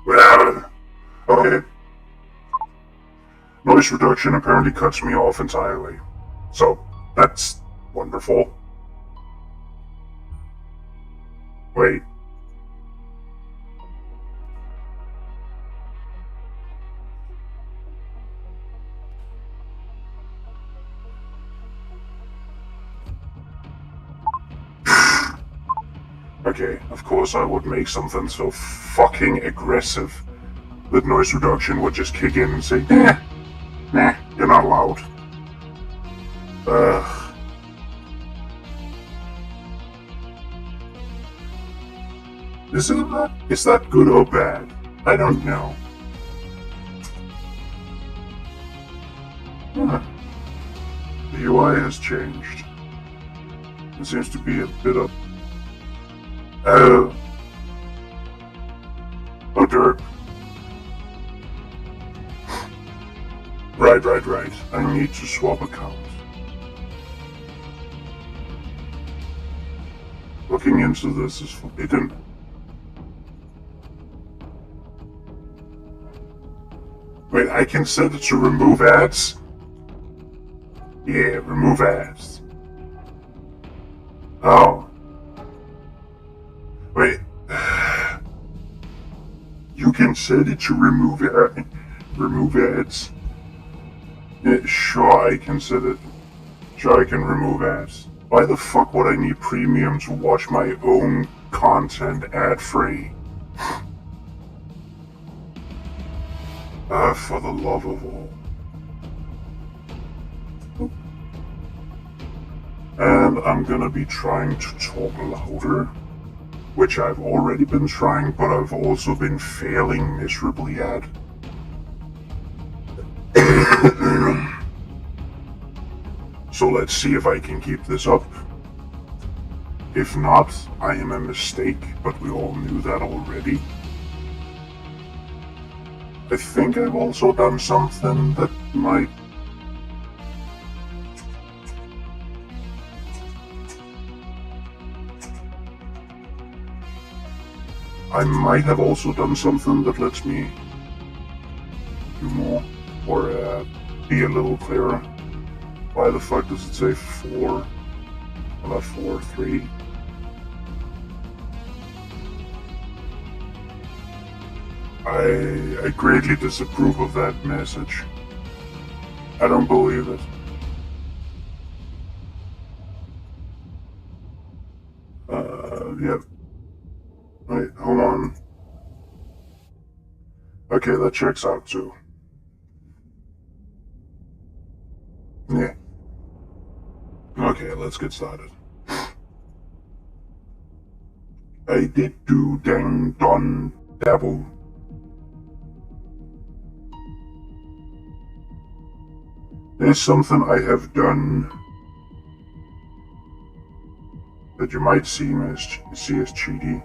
Well, okay. Noise reduction apparently cuts me off entirely. So, that's wonderful. Wait. Okay, of course I would make something so fucking aggressive that noise reduction would just kick in and say, nah, you're not allowed. Ugh. Is that good or bad? I don't know. Huh. The UI has changed. It seems to be a bit of... Oh. Oh, dirt. Right. I need to swap accounts. Looking into this is forbidden. Wait, I can set it to remove ads? Yeah, remove ads. Oh. Wait. You can set it to remove ads? Yeah, sure, I can set it. Sure, I can remove ads. Why the fuck would I need premium to watch my own content ad-free? For the love of all. And I'm gonna be trying to talk louder, which I've already been trying, but I've also been failing miserably at. So let's see if I can keep this up. If not, I am a mistake, but we all knew that already. I think I've also done something that might... I might have also done something that lets me do more, or be a little clearer. Why the fuck does it say 4? Well, not 4, 3. I greatly disapprove of that message. I don't believe it. Yep. Wait, hold on. Okay, that checks out too. Yeah. Okay, let's get started. I did do dang don dabble. There's something I have done that you might see as cheaty,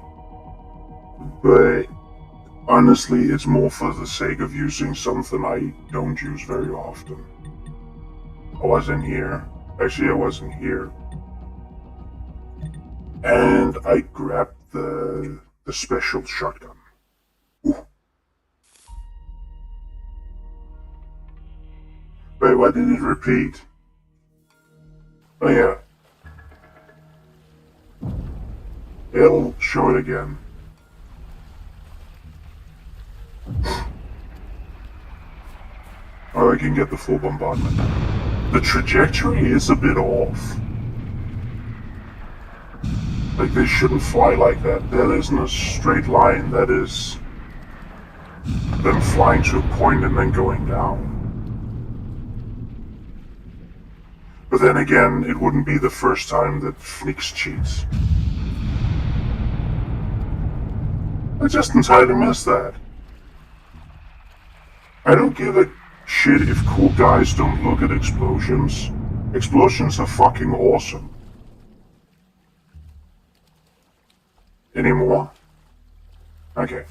but honestly it's more for the sake of using something I don't use very often. I wasn't here. Actually, I wasn't here. And I grabbed the special shotgun. Ooh. Wait, why did it repeat? Oh yeah. It'll show it again. Oh, I can get the full bombardment. The trajectory is a bit off. Like, they shouldn't fly like that. That isn't a straight line. That is them flying to a point and then going down. But then again, it wouldn't be the first time that Flix cheats. I just entirely missed that. I don't give a shit if cool guys don't look at explosions. Explosions are fucking awesome. Any more? Okay.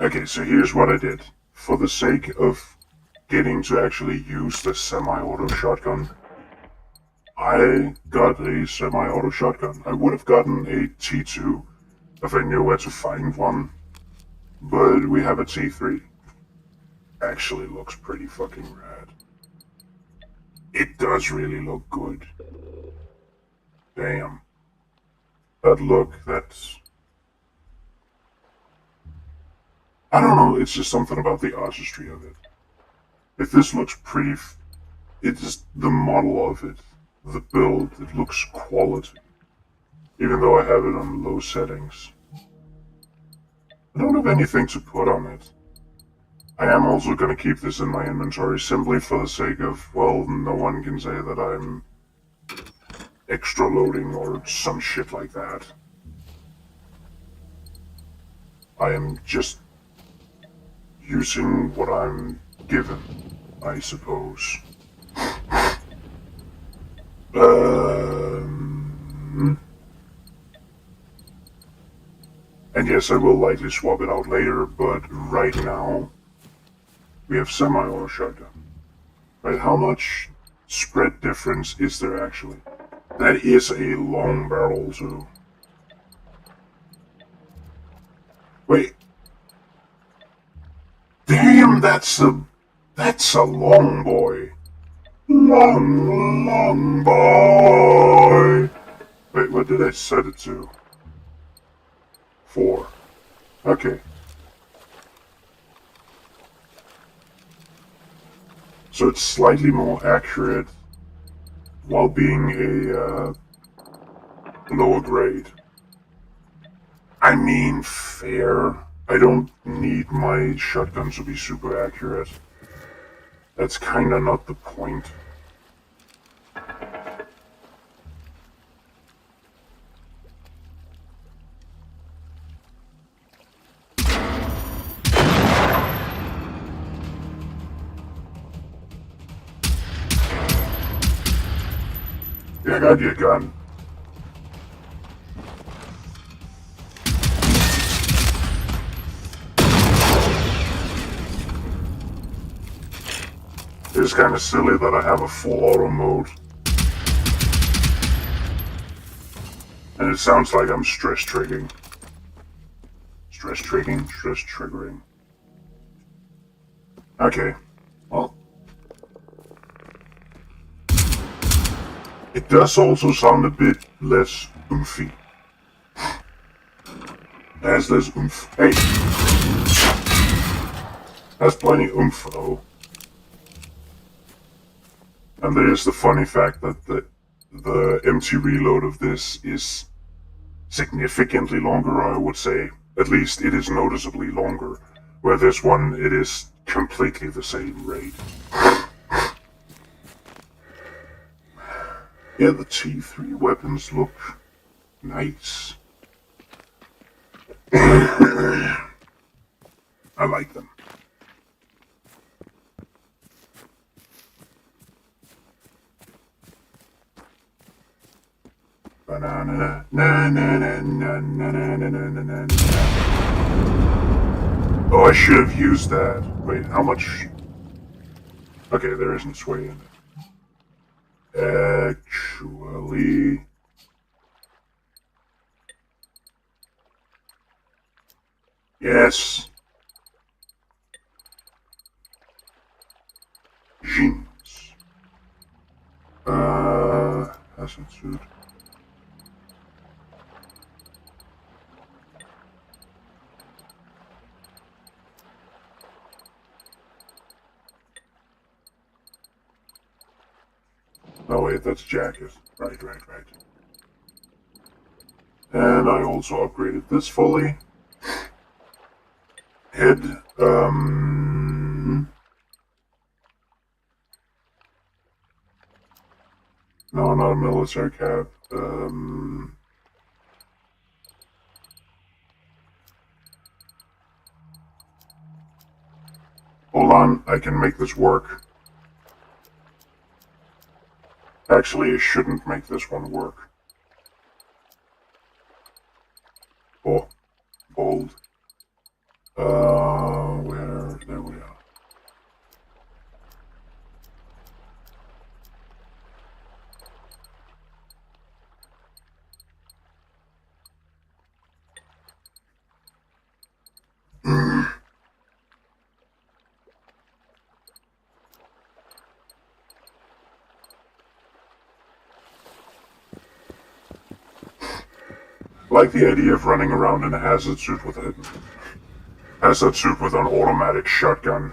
Okay, so here's what I did. For the sake of getting to actually use the semi-auto shotgun, I got a semi-auto shotgun. I would have gotten a T2 if I knew where to find one. but we have a T3. Actually looks pretty fucking rad. It does really look good. Damn. That look, that's... I don't know, it's just something about the artistry of it. If this looks pretty... It's just the model of it. The build, it looks quality. Even though I have it on low settings. I don't have anything to put on it. I am also going to keep this in my inventory simply for the sake of, well, no one can say that I'm extra loading or some shit like that. I am just using what I'm given, I suppose. And yes, I will likely swap it out later, but right now we have semi-auto shotgun. Right, how much spread difference is there actually? That is a long barrel too. Wait. Damn, that's a long boy. Long boy. Wait, what did I set it to? 4. Okay. So it's slightly more accurate while being a lower grade. I mean, fair. I don't need my shotgun to be super accurate. That's kinda not the point. Yeah, I got your gun. It's kind of silly that I have a full auto mode. And it sounds like I'm stress triggering. Stress triggering. Okay. Well. It does also sound a bit less oomphy. There's less oomph. Hey! That's plenty oomph though. And there's the funny fact that the empty reload of this is significantly longer, I would say. At least it is noticeably longer. Where this one, it is completely the same rate. Yeah, the T3 weapons look nice. I like them. Oh, I should have used that. Wait, how much? Okay, there isn't sway in it. Actually... Yes. Jeans. Hasn't suit. Oh wait, that's jacket. Right. And I also upgraded this fully. Head, no, not a military cap. Hold on, I can make this work. Actually, I shouldn't make this one work. Oh, bold. There we are. like the idea of running around in a hazard suit with an automatic shotgun.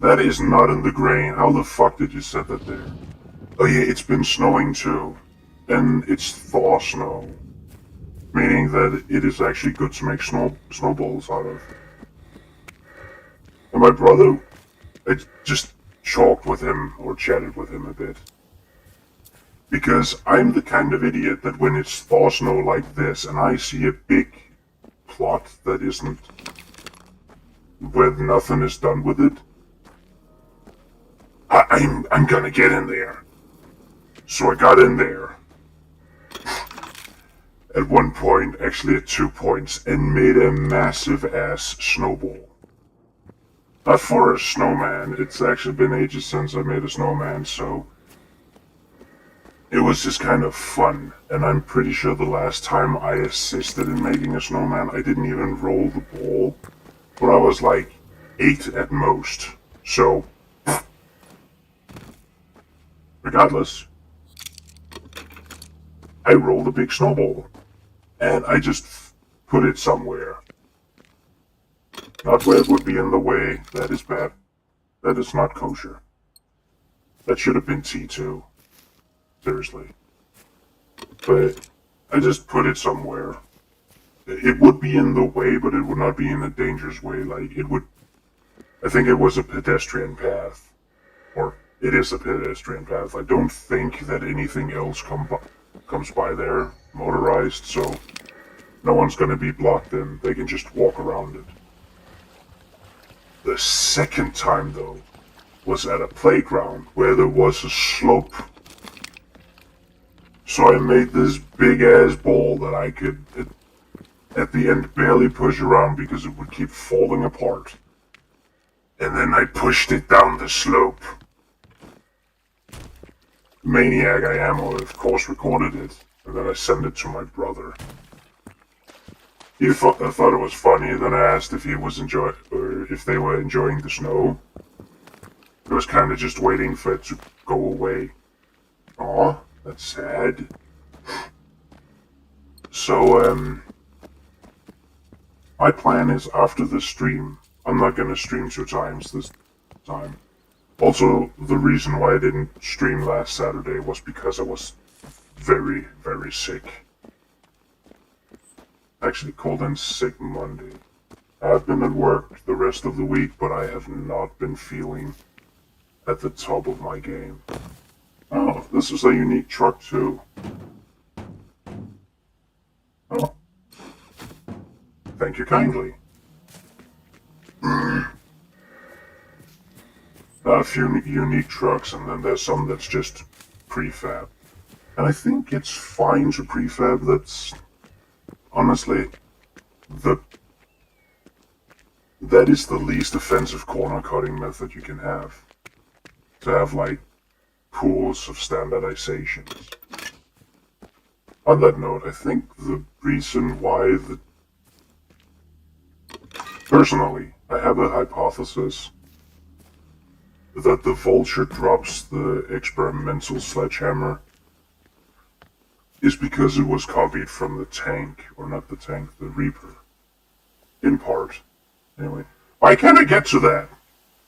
That is not in the grain. How the fuck did you set that there? Oh yeah, it's been snowing too. And it's thaw snow. Meaning that it is actually good to make snowballs out of. And my brother, I just talked with him or chatted with him a bit. Because I'm the kind of idiot that when it's thaw snow like this and I see a big plot that isn't, where nothing is done with it, I'm gonna get in there. So I got in there. At one point, actually at 2 points, and made a massive ass snowball. Not for a snowman, it's actually been ages since I made a snowman, so it was just kind of fun. And I'm pretty sure the last time I assisted in making a snowman, I didn't even roll the ball, but I was like 8 at most. So, regardless, I rolled a big snowball. And I just put it somewhere. Not where it would be in the way. That is bad. That is not kosher. That should have been T2. Seriously. But I just put it somewhere. It would be in the way, but it would not be in a dangerous way. Like, it would... I think it was a pedestrian path. Or, it is a pedestrian path. I don't think that anything else comes by there motorized, so no one's gonna be blocked in. They can just walk around it. The second time, though, was at a playground where there was a slope. So I made this big ass ball that I could, at the end, barely push around because it would keep falling apart. And then I pushed it down the slope. Maniac I am, I of course recorded it. And then I sent it to my brother. I thought it was funny. Then I asked if he was if they were enjoying the snow. I was kind of just waiting for it to go away. Aw, that's sad. So, my plan is after this stream, I'm not gonna stream 2 times this time. Also, the reason why I didn't stream last Saturday was because I was very, very sick. Actually called in sick Monday. I've been at work the rest of the week, but I have not been feeling at the top of my game. Oh, this is a unique truck too. Oh. Thank you kindly. A few unique trucks, and then there's some that's just prefab. And I think it's fine to prefab. That's honestly that is the least offensive corner cutting method you can have. To have like pools of standardizations. On that note, I think the reason why personally, I have a hypothesis that the Vulture drops the experimental sledgehammer is because it was copied from the tank, or not the tank, the Reaper. In part. Anyway, why can't I get to that?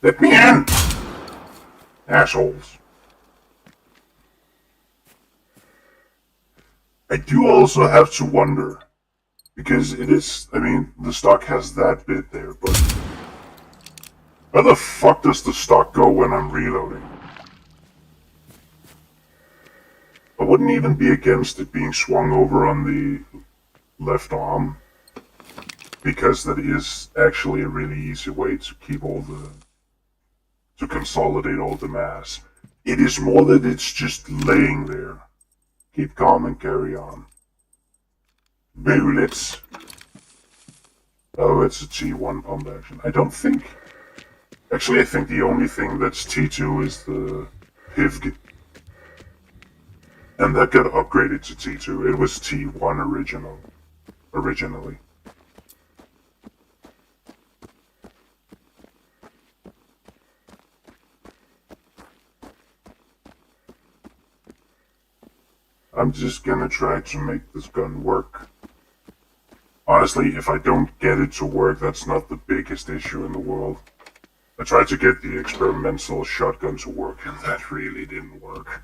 Let me in! Assholes. I do also have to wonder, because it is, I mean, the stock has that bit there, but where the fuck does the stock go when I'm reloading? I wouldn't even be against it being swung over on the left arm, because that is actually a really easy way to keep to consolidate all the mass. It is more that it's just laying there. Keep calm and carry on. Bullets. Oh, it's a T1 pump action. I don't think... Actually, I think the only thing that's T2 is the PIV. And that got upgraded to T2. It was T1 originally. I'm just gonna try to make this gun work. Honestly, if I don't get it to work, that's not the biggest issue in the world. I tried to get the experimental shotgun to work, and that really didn't work.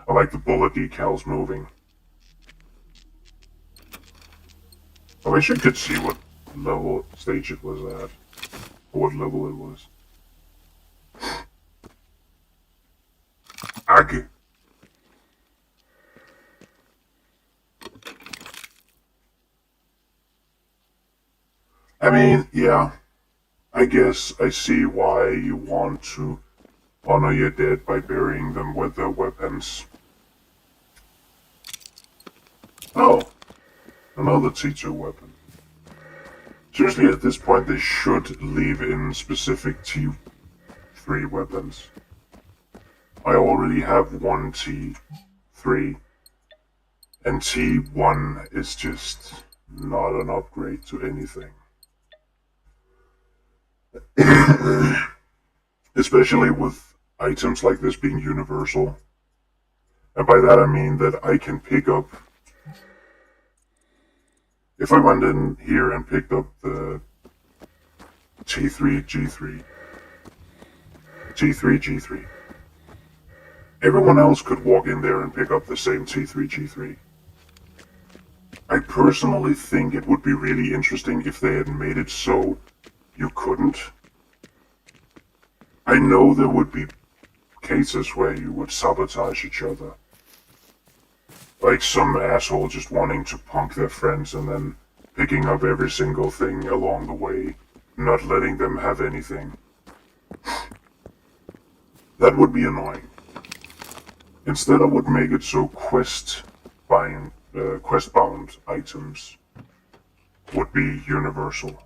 I like the bullet decals moving. I wish I could see what level stage it was at, or what level it was. Ag. I mean, yeah, I guess I see why you want to honor your dead by burying them with their weapons. Oh, another T2 weapon. Seriously, at this point they should leave in specific T3 weapons. I already have one T3, and T1 is just not an upgrade to anything. Especially with items like this being universal. And by that I mean that I can pick up... If I went in here and picked up the T3 G3, T3 G3, everyone else could walk in there and pick up the same T3 G3. I personally think it would be really interesting if they had made it so you couldn't. I know there would be cases where you would sabotage each other. Like some asshole just wanting to punk their friends and then picking up every single thing along the way, not letting them have anything. That would be annoying. Instead, I would make it so quest-bound items would be universal.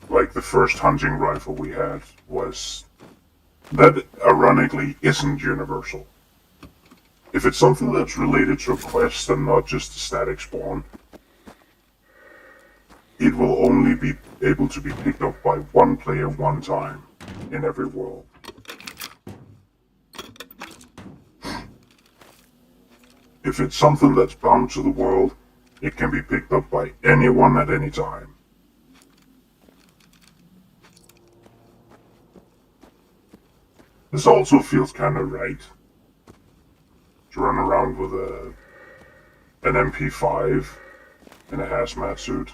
Like the first hunting rifle we had was... That, ironically, isn't universal. If it's something that's related to a quest and not just a static spawn, it will only be able to be picked up by one player one time in every world. If it's something that's bound to the world, it can be picked up by anyone at any time. This also feels kind of right. To run around with an MP5 in a hazmat suit.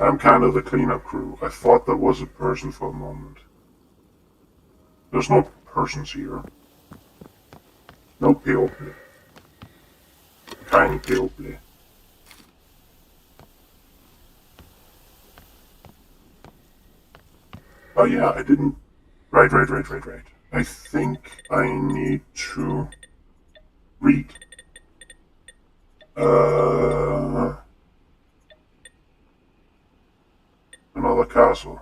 I'm kind of the cleanup crew. I thought that was a person for a moment. There's no persons here. No people. Kind people. Oh yeah, I didn't... Right. I think I need to read. Another castle.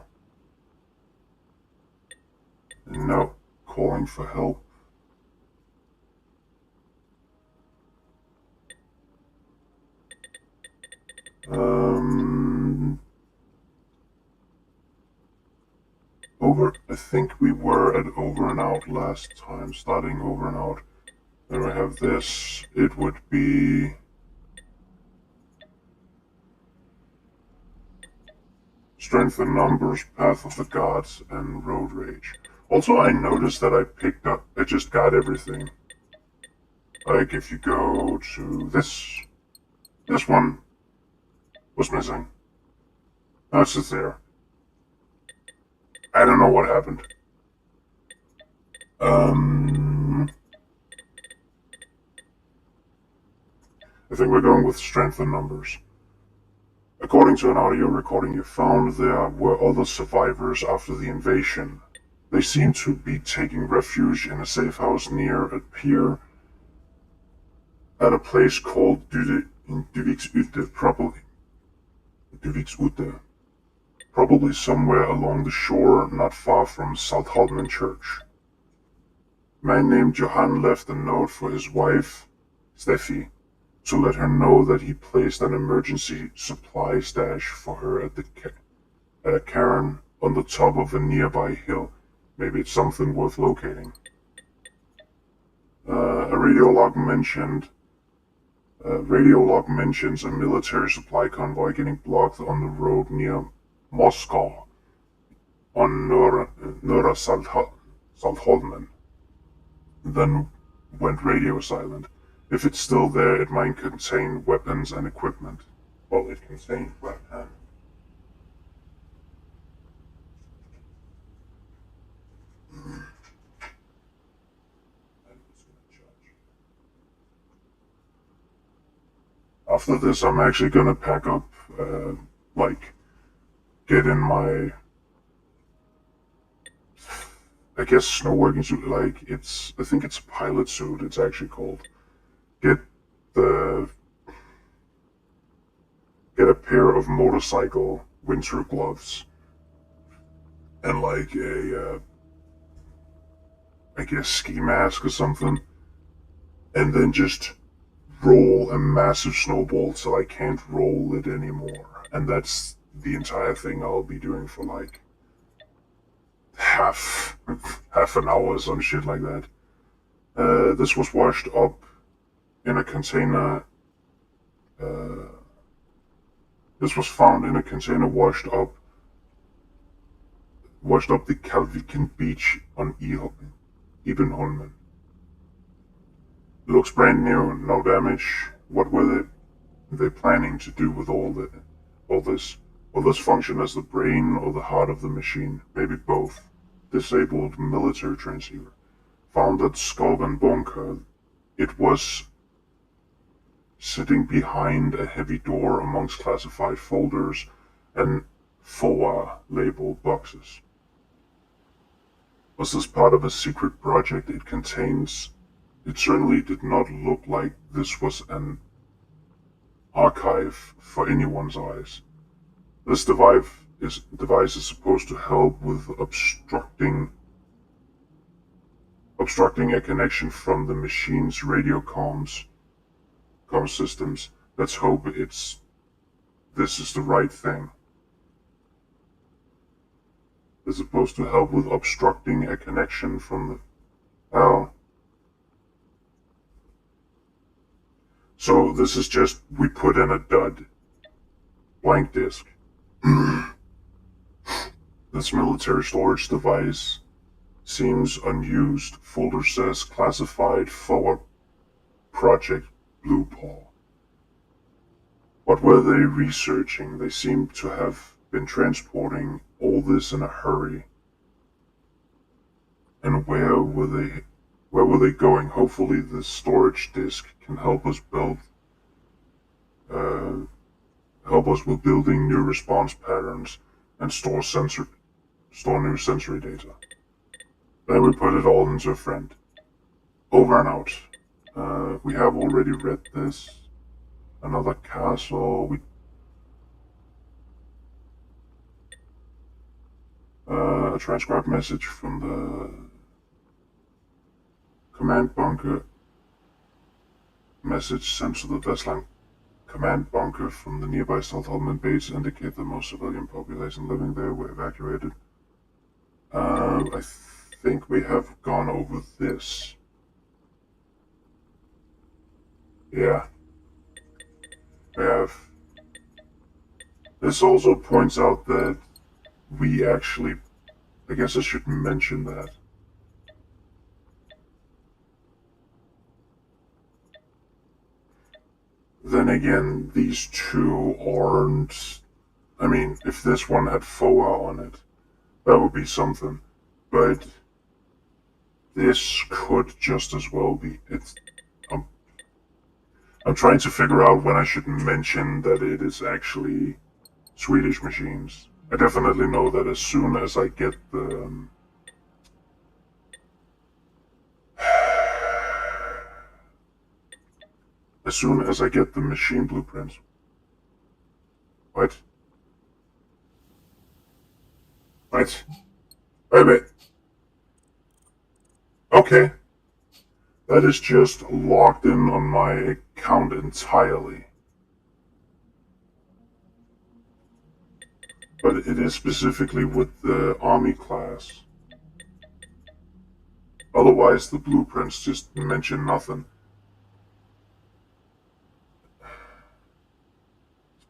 No, calling for help. I think we were at over and out last time, starting over and out. Then we have this. It would be... Strength in Numbers, Path of the Gods, and Road Rage. Also, I noticed that I just got everything. Like, if you go to this one was missing. Now it's just there. I don't know what happened. I think we're going with Strength in Numbers. According to an audio recording you found, there were other survivors after the invasion. They seem to be taking refuge in a safe house near a pier at a place called Duviksute, probably somewhere along the shore not far from Southolmen Church. A man named Johan left a note for his wife, Steffi, to let her know that he placed an emergency supply stash for her at a cairn on the top of a nearby hill. Maybe it's something worth locating. A radio log mentions a military supply convoy getting blocked on the road near Moscow on Norra Saltholmen. Then went radio silent. If it's still there, it might contain weapons and equipment. Well, it contained weapons. After this, I'm actually gonna pack up, get in my, I guess, snow working suit. I think it's a pilot suit. It's actually called. Get a pair of motorcycle winter gloves and I guess ski mask or something, and then just roll a massive snowball till I can't roll it anymore. And that's the entire thing I'll be doing for half an hour or some shit like that. This was washed up in a container. This was found in a container washed up the Kalviken beach on Ibenholmen. Looks brand new, no damage. What were they planning to do with all this? Will this function as the brain or the heart of the machine? Maybe both. Disabled military transceiver. Found at Skovn Bunker. It was sitting behind a heavy door amongst classified folders and FOA labeled boxes. Was this part of a secret project it contains? It certainly did not look like this was an archive for anyone's eyes. This device is supposed to help with obstructing a connection from the machine's radio comms systems. Let's hope this is the right thing. It's supposed to help with obstructing a connection from the... So this is just, we put in a dud. Blank disk. This military storage device seems unused. Folder says classified forward Project Blue Paw. What were they researching? They seem to have been transporting all this in a hurry. And where were they going? Hopefully this storage disk can help us with building new response patterns and store new sensory data. Then we put it all into a friend. Over and out. We have already read this. Another castle. A transcribed message from the command bunker. Message sent to the Westland command bunker from the nearby Saltholmen base indicate that most civilian population living there were evacuated. I think we have gone over this. Yeah. We have. This also points out that we actually... I guess I should mention that. Then again, these two aren't... I mean, if this one had FOA on it, that would be something. But this could just as well be... I'm trying to figure out when I should mention that it is actually Swedish machines. I definitely know that as soon as I get the... as soon as I get the machine blueprints. What? What? Wait a minute. Okay. That is just logged in on my account entirely. but it is specifically with the army class. Otherwise, the blueprints just mention nothing.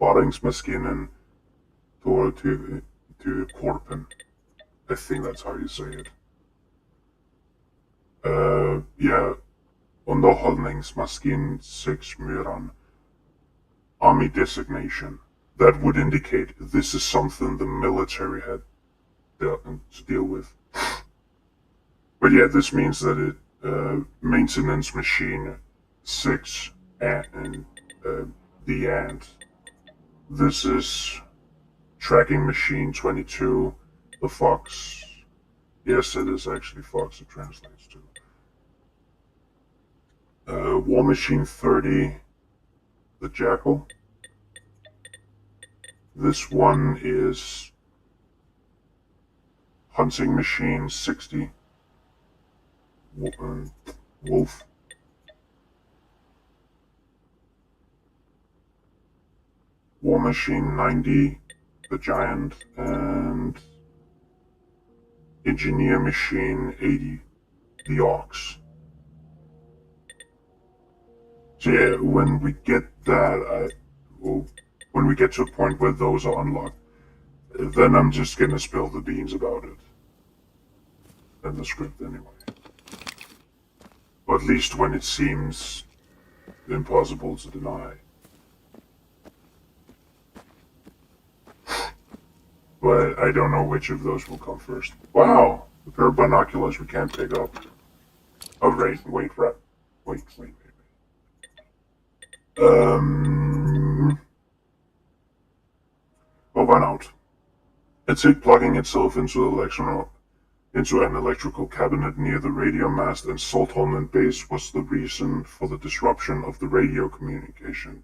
Sparingsmaskinen door to Korpen. I think that's how you say it. Yeah, Underhållningsmaskin 6 Myran. Army designation. That would indicate this is something the military had to deal with. But yeah, this means that it maintenance machine 6 and the ant. This is tracking machine 22, the fox. Yes, it is actually fox it translates to. War machine 30, the jackal. This one is hunting machine 60, wolf. War machine 90, the giant, and engineer machine 80, the ox. So yeah, when we get that, when we get to a point where those are unlocked, then I'm just gonna spill the beans about it. In the script anyway. Or at least when it seems impossible to deny. But I don't know which of those will come first. Wow! A pair of binoculars we can't pick up. Oh, wait. Well, why not? It's it plugging itself into an electrical cabinet near the radio mast, and Saltholmen base was the reason for the disruption of the radio communications.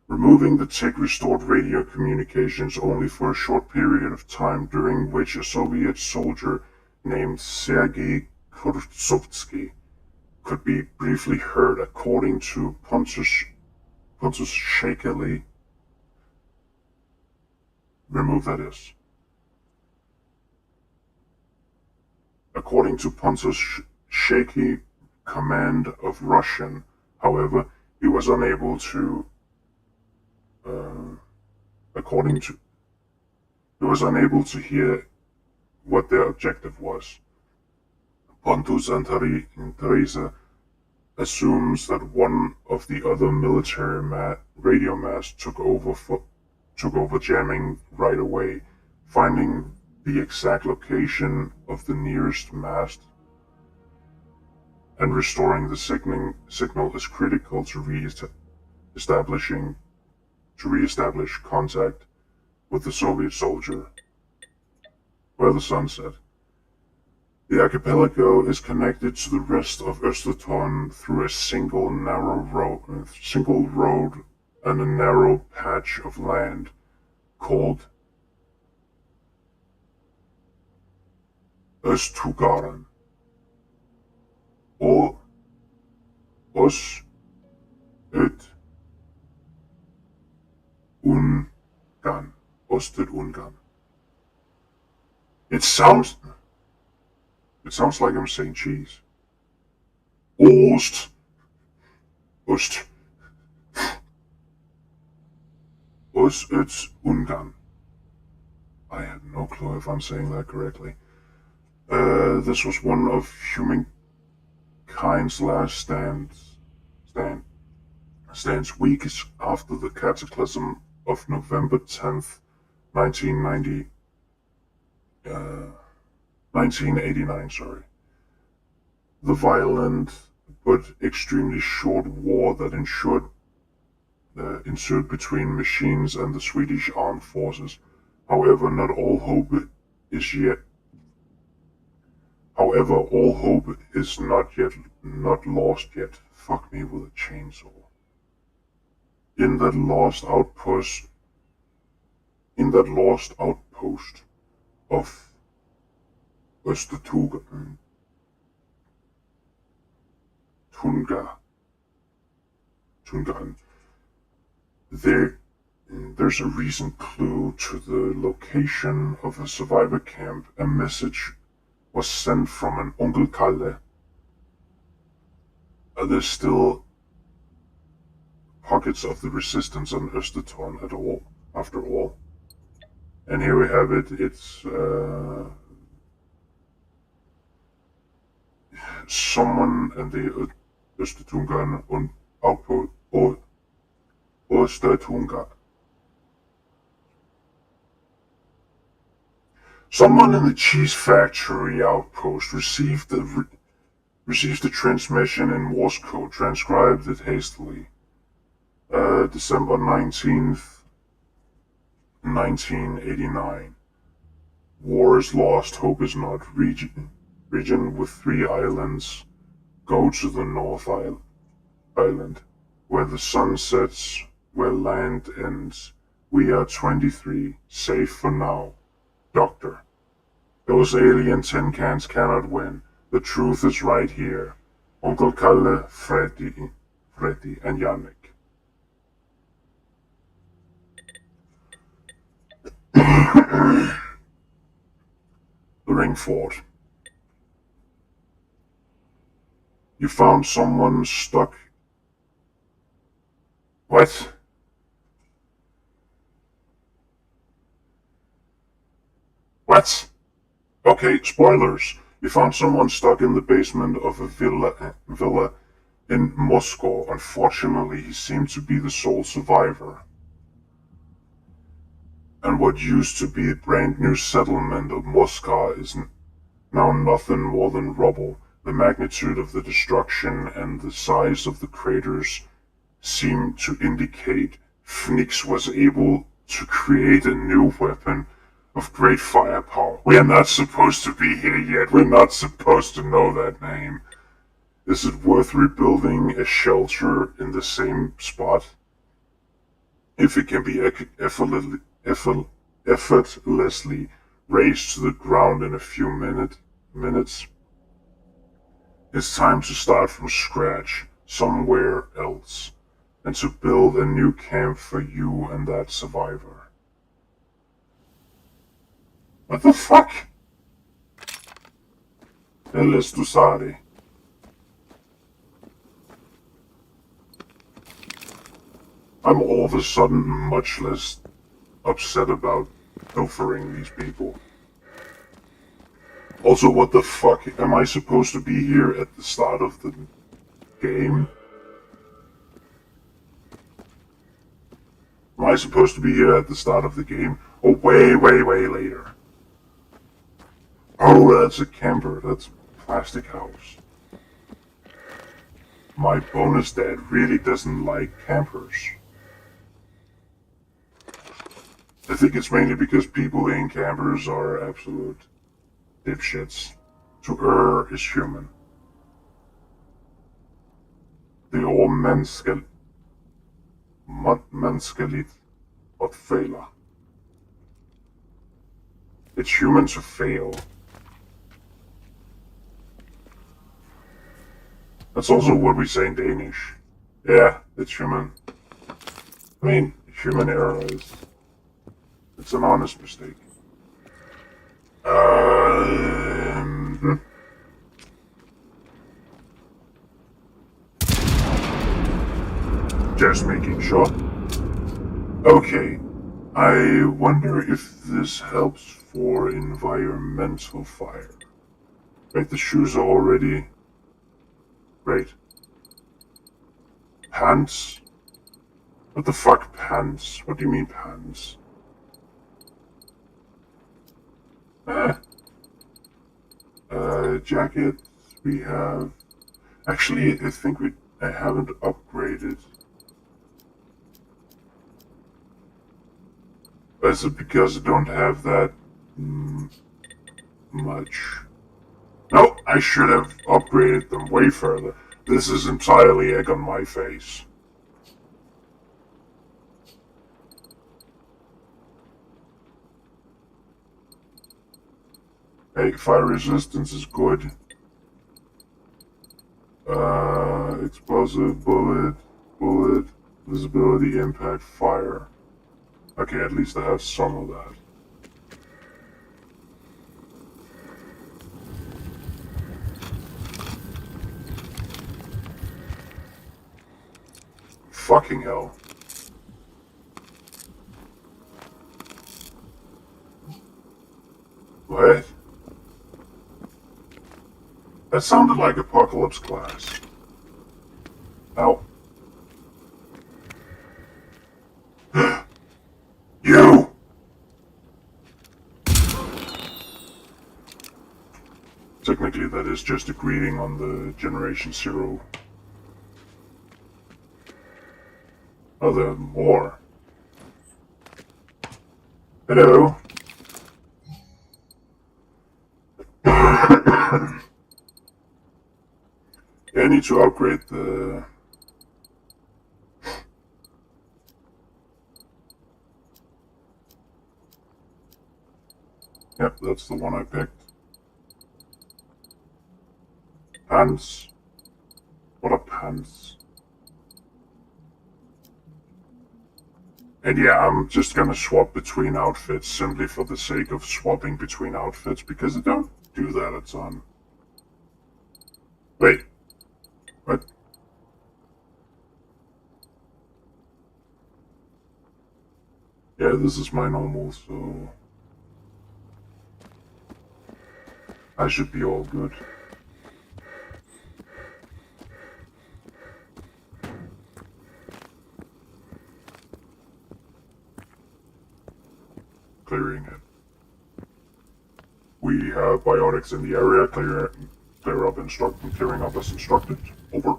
Removing the tick restored radio communications only for a short period of time, during which a Soviet soldier named Sergei Kurzovsky could be briefly heard, according to Pontus Shakely. Remove that is. According to Pontus Shaky command of Russian, however, he was unable to. He was unable to hear what their objective was. Pontus and Teresa assumes that one of the other military radio masts took over jamming right away, finding the exact location of the nearest mast and restoring the signal is critical to reestablish contact with the Soviet soldier. Where the sun set. The archipelago is connected to the rest of Österton through a single road and a narrow patch of land called Östugaren, or Öst Ungarn. Östungarn. It sounds like I'm saying cheese. Ost. Ungarn. I have no clue if I'm saying that correctly. This was one of humankind's last stands weeks after the cataclysm of November 10th, 1989, sorry. The violent but extremely short war that ensued between machines and the Swedish armed forces. However, all hope is not lost yet. Fuck me with a chainsaw. In that lost outpost of Östertungarn, there There's a recent clue to the location of a survivor camp. A message was sent from an Uncle Kalle. There's still pockets of the resistance on Östertorn at all, after all. And here we have it. It's someone in the Östertungan und outpost Östertunga. Someone in the cheese factory outpost received the transmission in Morse code, transcribed it hastily. December 19th, 1989. War is lost, hope is not. Region with 3 islands. Go to the North Island, where the sun sets, where land ends. We are 23, safe for now. Doctor. Those alien tin cans cannot win. The truth is right here. Uncle Kalle, Freddy, and Yannick. The Ring Fort. You found someone stuck. What? What? Okay, spoilers. You found someone stuck in the basement of a villa in Moscow. Unfortunately, he seemed to be the sole survivor. And what used to be a brand new settlement of Moscow is now nothing more than rubble. The magnitude of the destruction and the size of the craters seem to indicate Phoenix was able to create a new weapon of great firepower. We are not supposed to be here yet. We're not supposed to know that name. Is it worth rebuilding a shelter in the same spot? If it can be effortlessly razed to the ground in a few minutes, it's time to start from scratch somewhere else and to build a new camp for you and that survivor. What the fuck? Elles Dusari. I'm all of a sudden much less upset about pilfering these people. Also, what the fuck? Am I supposed to be here at the start of the game? Am I supposed to be here at the start of the game? Or way later? Oh, that's a camper. That's a plastic house. My bonus dad really doesn't like campers. I think it's mainly because people in campers are absolute dipshits. To err is human. Det är mänskligt att faila. It's human to fail. That's also what we say in Danish. Yeah, it's human. I mean, human error is... It's an honest mistake. Just making sure. Okay. I wonder if this helps for environmental fire. Right, the shoes are already... Great. Pants? What the fuck, pants? What do you mean, pants? Jacket, we have... Actually, I think I haven't upgraded. Is it because I don't have that much? No, I should have upgraded them way further. This is entirely egg on my face. Hey, fire resistance is good. Explosive, bullet, visibility, impact, fire. Okay, at least I have some of that. Fucking hell. What? That sounded like Apocalypse Class. Ow. You! Technically, that is just a greeting on the Generation Zero. Oh, there are more. Hello. I need to upgrade the... Yep, that's the one I picked. Pants. What are pants? And yeah, I'm just gonna swap between outfits simply for the sake of swapping between outfits because I don't do that a ton. Wait. What? Yeah, this is my normal, so... I should be all good. Clearing it. We have biotics in the area. Clear up clearing up as instructed. Over.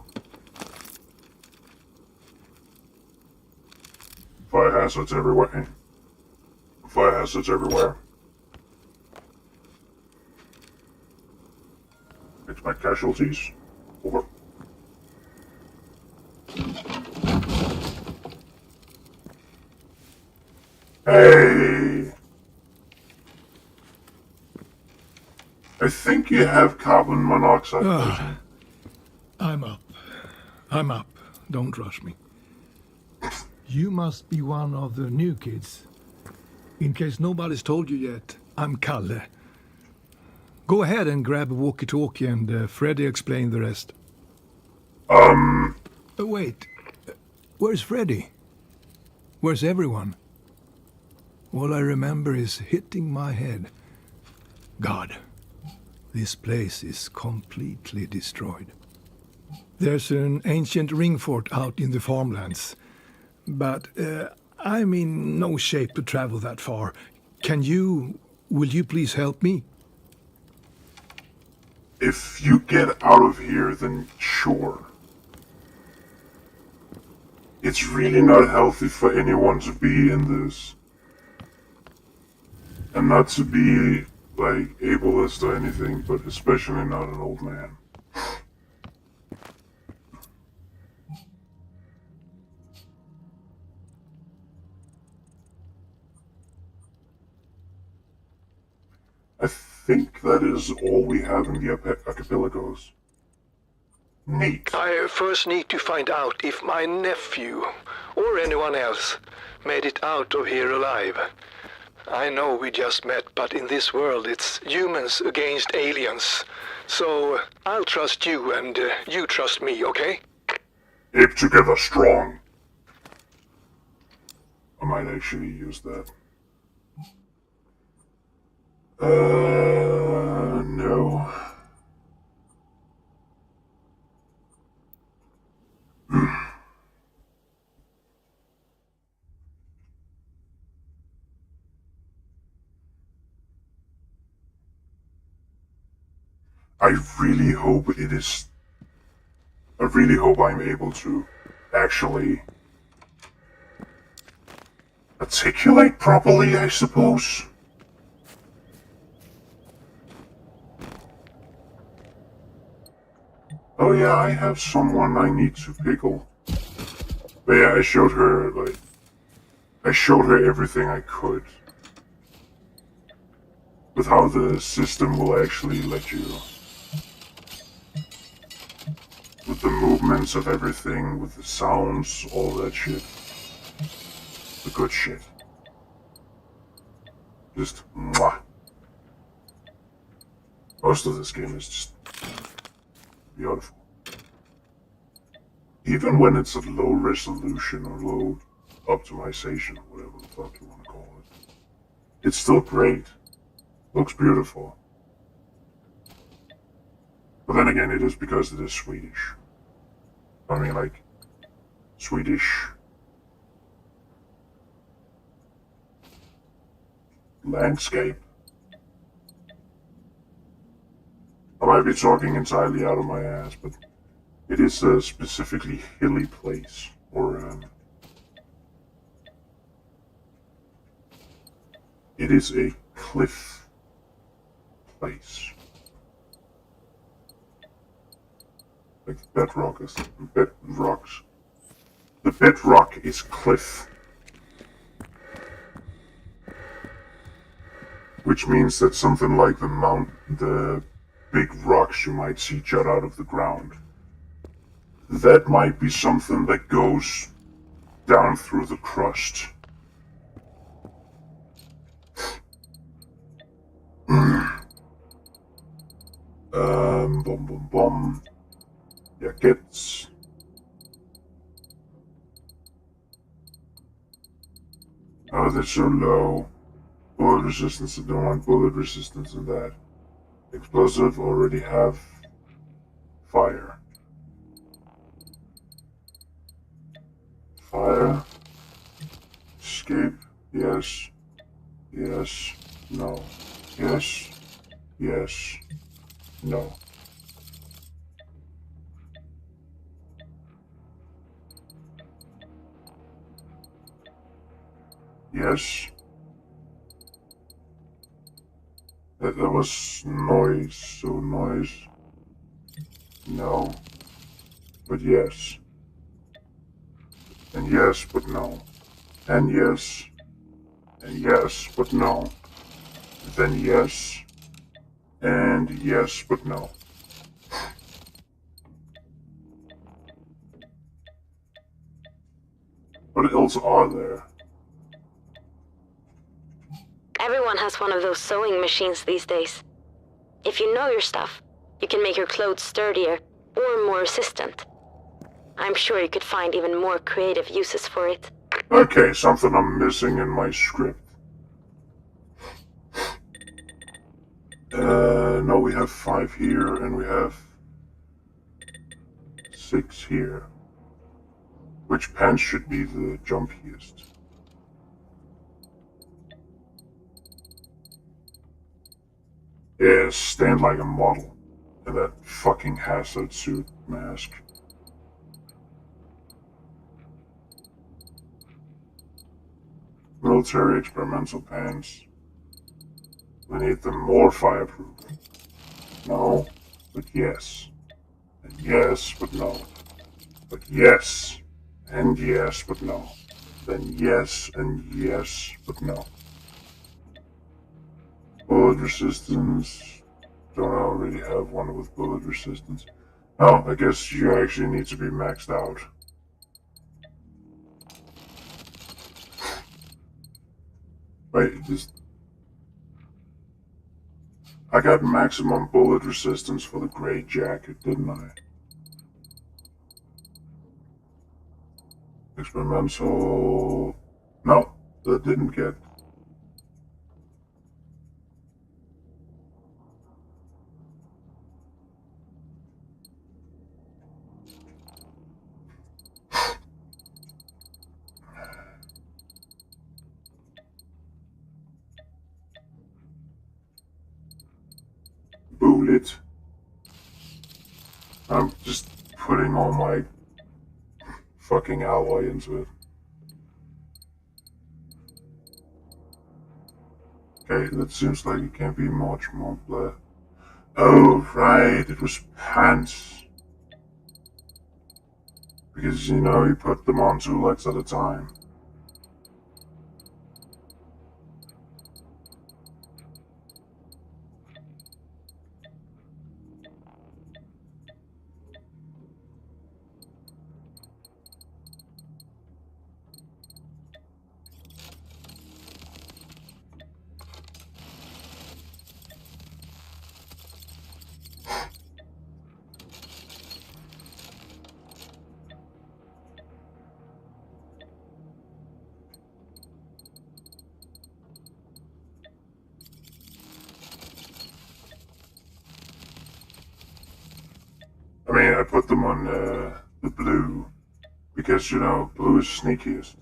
Fire hazards everywhere. Fire hazards everywhere. Expect casualties. Over. Hey! I think you have carbon monoxide poisoning. I'm up. I'm up. Don't rush me. You must be one of the new kids. In case nobody's told you yet, I'm Kalle. Go ahead and grab a walkie-talkie and Freddy explain the rest. Wait. Where's Freddy? Where's everyone? All I remember is hitting my head. God, this place is completely destroyed. There's an ancient ring fort out in the farmlands. But I'm in no shape to travel that far. Will you please help me? If you get out of here, then sure. It's really not healthy for anyone to be in this. And not to be, like, ableist or anything, but especially not an old man. I think that is all we have in the archipelagos. Neat. I first need to find out if my nephew, or anyone else, made it out of here alive. I know we just met, but in this world it's humans against aliens. So I'll trust you and you trust me, okay? Keep together strong. I might actually use that. No. I really hope I'm able to actually articulate properly, I suppose. Oh yeah, I have someone I need to pickle. But yeah, I showed her everything I could. With how the system will actually let you. With the movements of everything, with the sounds, all that shit. The good shit. Just mwah. Most of this game is just beautiful. Even when it's at low resolution or low optimization, or whatever the fuck you want to call it, it's still great. Looks beautiful. But then again, it is because it is Swedish. I mean, like, Swedish landscape. I might be talking entirely out of my ass, but it is a specifically hilly place, or it is a cliff place. Like bedrocks. The bedrock is cliff. Which means that something like the big rocks you might see jut out of the ground, that might be something that goes down through the crust. Bum bum bum. Yeah, gets. Oh, they're so low. Bullet resistance, I don't want bullet resistance in that. Explosive already have fire. Fire. Escape. Yes. Yes. No. Yes. Yes. No. Yes. That was noise, so noise. No. But yes. And yes, but no. And yes. And yes, but no. Then yes. And yes, but no. What else are there? Everyone has one of those sewing machines these days. If you know your stuff, you can make your clothes sturdier or more resistant. I'm sure you could find even more creative uses for it. Okay, something I'm missing in my script. No, we have 5 here, and we have 6 here. Which pants should be the jumpiest? Yeah, stand like a model. And that fucking hazard suit mask. Military experimental pants. We need them more fireproof. No, but yes. And yes, but no. But yes. And yes, but no. Then yes, and yes, but no. Bullet resistance. Don't I already have one with bullet resistance? Oh, I guess you actually need to be maxed out. Wait, I got maximum bullet resistance for the gray jacket, didn't I? Experimental... No, that didn't get... Bullet. I'm just putting all my fucking alloy into it. Okay, that seems like it can't be much more blood. Oh, right, it was pants. Because, you know, you put them on 2 legs at a time. I mean, I put them on the blue because, you know, blue is sneakiest.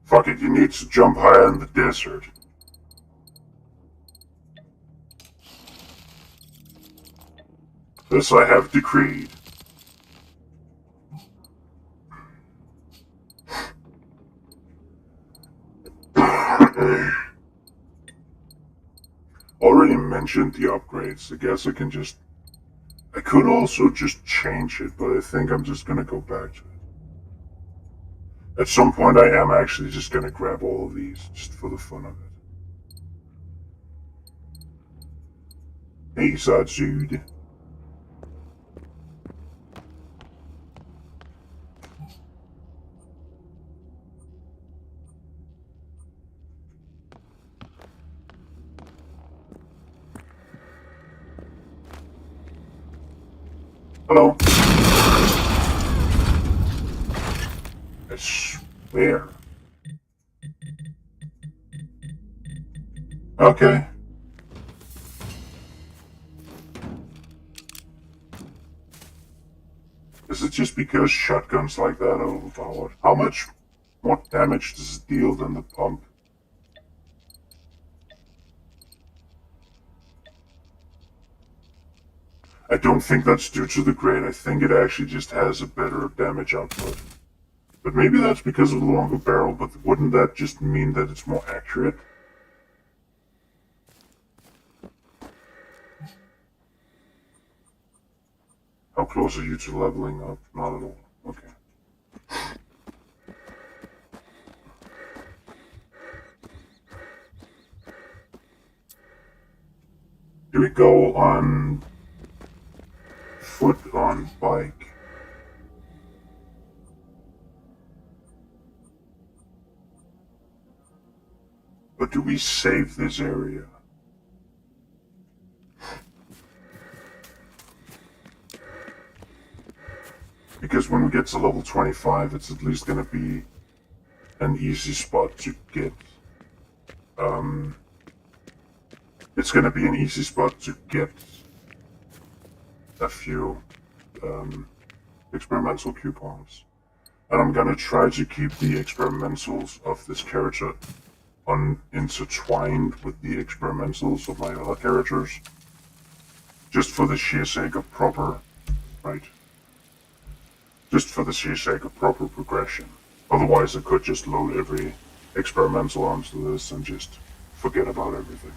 Fuck it, you need to jump higher in the desert. This I have decreed. Already mentioned the upgrades. I guess I could also just change it, but I think I'm just gonna go back to it. At some point I am actually just gonna grab all of these, just for the fun of it. Hey, Dude. Hello? I swear. Okay. Is it just because shotguns like that are overpowered? How much more damage does it deal than the pump? I don't think that's due to the grade. I think it actually just has a better damage output. But maybe that's because of the longer barrel, but wouldn't that just mean that it's more accurate? How close are you to leveling up? Not at all. Okay. Do we go on foot, on bike? Or do we save this area? Because when we get to level 25, it's at least going to be an easy spot to get. It's going to be an easy spot to get a few experimental coupons. And I'm going to try to keep the experimentals of this character intertwined with the experimentals of my other characters. Just for the sheer sake of proper, right? Just for the sheer sake of proper progression. Otherwise I could just load every experimental onto this and just forget about everything.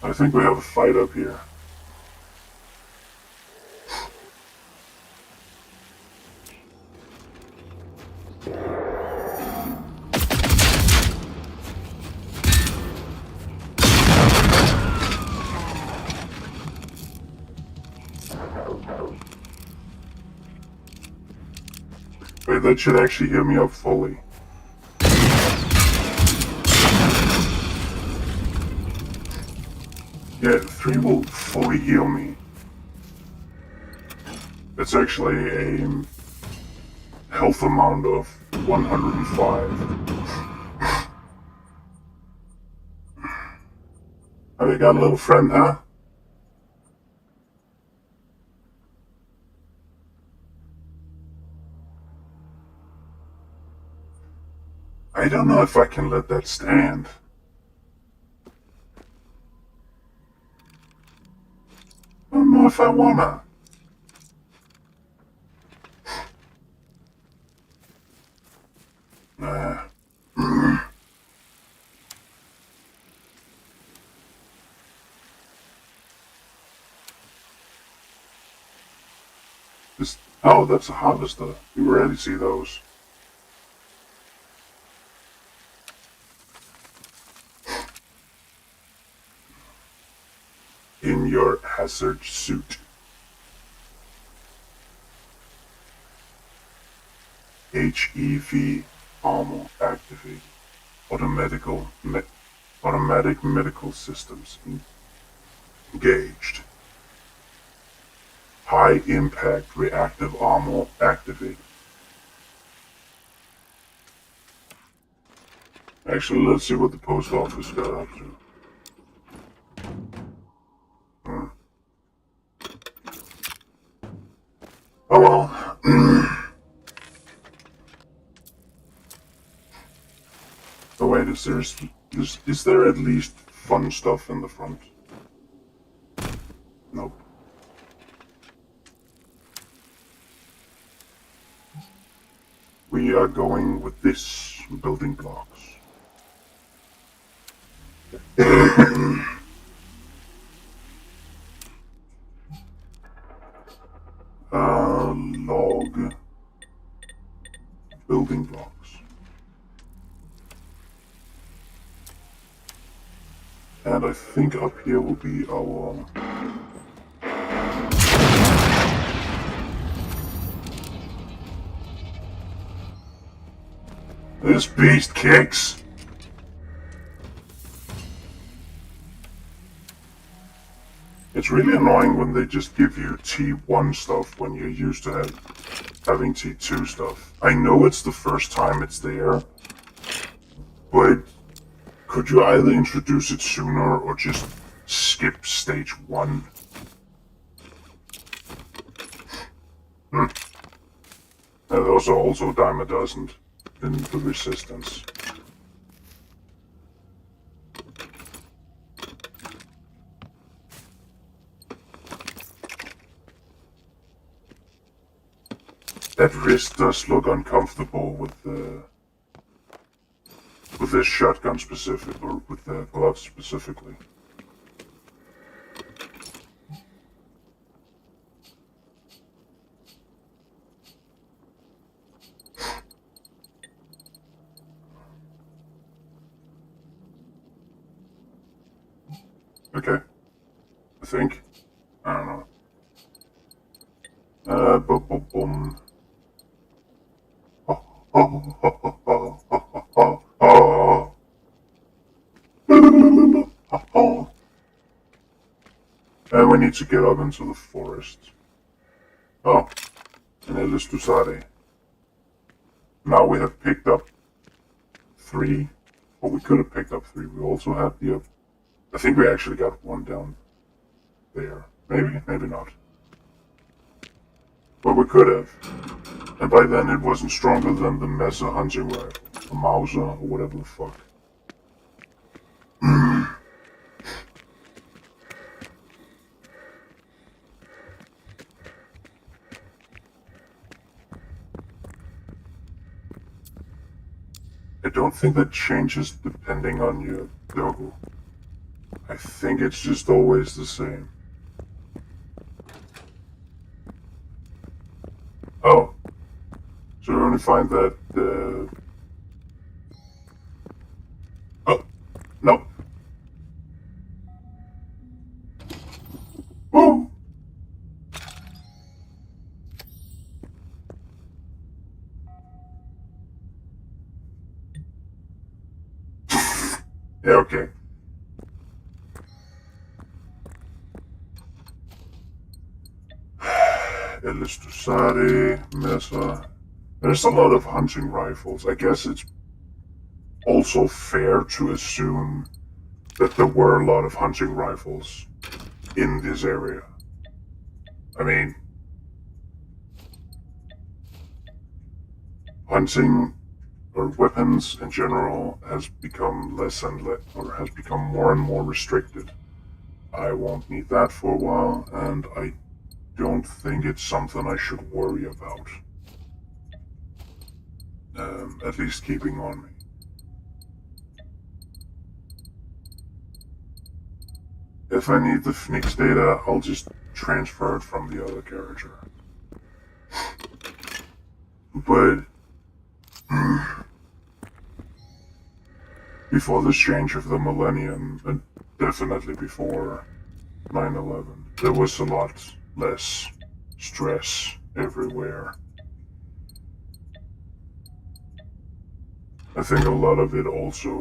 I think we have a fight up here. Wait, that should actually heal me up fully. Yeah, 3 will fully heal me. It's actually a health amount of 105. Oh, you got a little friend, huh? I don't know if I can let that stand. I don't know if I wanna. Nah. Oh, that's a harvester. You rarely see those. In your hazard suit. HEV armor activated. Automatic medical systems engaged. High impact reactive armor activated. Actually, let's see what the post office got up to. Oh well. Oh wait, is there at least fun stuff in the front? Nope. We are going with this building blocks. Log building blocks. And I think up here will be our... This beast kicks! It's really annoying when they just give you T1 stuff when you're used to having T2 stuff. I know it's the first time it's there, but could you either introduce it sooner or just skip stage 1? And those are also a dime a dozen in the resistance. That wrist does look uncomfortable with this shotgun specific, or with the gloves specifically. Okay. I think. I don't know. Boom, boom, boom. And we need to get up into the forest. Oh, and Elistusare. Now we have picked up 3. Well, we could have picked up 3. We also have the... I think we actually got 1 down there. Maybe, maybe not. But we could have. And by then it wasn't stronger than the Messer hunting rifle. A Mauser, or whatever the fuck. I don't think that changes depending on your logo. I think it's just always the same. Oh. So we only find that, Oh. No. Oh. Yeah, okay. Elistusare, Mesa. There's a lot of hunting rifles. I guess it's also fair to assume that there were a lot of hunting rifles in this area. I mean, hunting or weapons in general has become less and less, or has become more and more restricted. I won't need that for a while, and I don't think it's something I should worry about. At least keeping on me. If I need the Phoenix data, I'll just transfer it from the other character. But before this change of the millennium, and definitely before 9/11, there was a lot less stress everywhere. I think a lot of it also...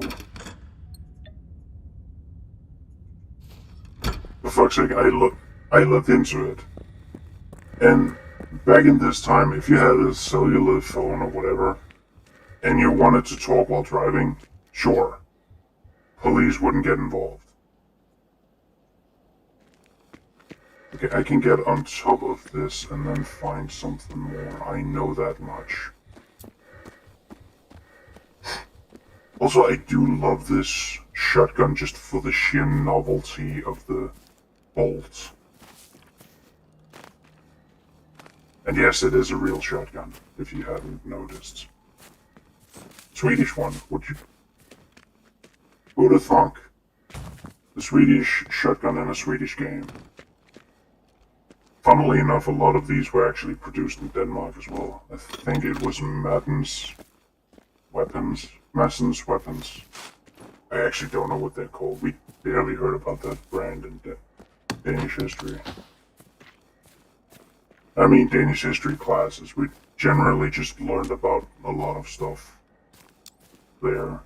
For fuck's sake, I looked into it. And back in this time, if you had a cellular phone or whatever, and you wanted to talk while driving, Sure, police wouldn't get involved. Okay, I can get on top of this and then find something more. I know that much. Also, I do love this shotgun just for the sheer novelty of the bolt. And yes, it is a real shotgun, if you hadn't noticed. Swedish one, who'd have thunk? The Swedish shotgun in a Swedish game. Funnily enough, a lot of these were actually produced in Denmark as well. I think it was Massen's Weapons. I actually don't know what they're called. We barely heard about that brand in Danish history. I mean, Danish history classes. We generally just learned about a lot of stuff there.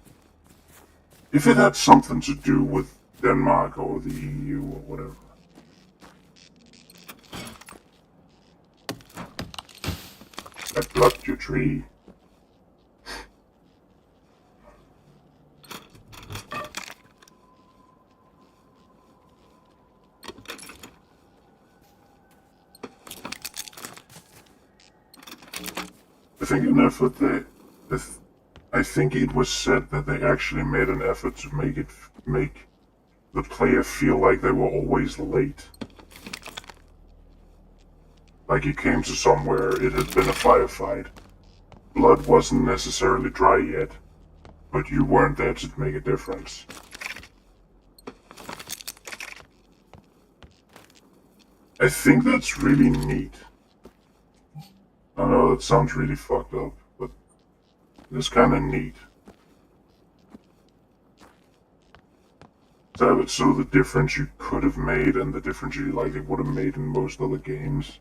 If it had something to do with Denmark or the EU or whatever. I plucked your tree. I think an effort I think it was said that they actually made an effort to make the player feel like they were always late. Like you came to somewhere, it had been a firefight. Blood wasn't necessarily dry yet, but you weren't there to make a difference. I think that's really neat. I know that sounds really fucked up, but it's kind of neat. To have it so the difference you could have made and the difference you likely would have made in most other games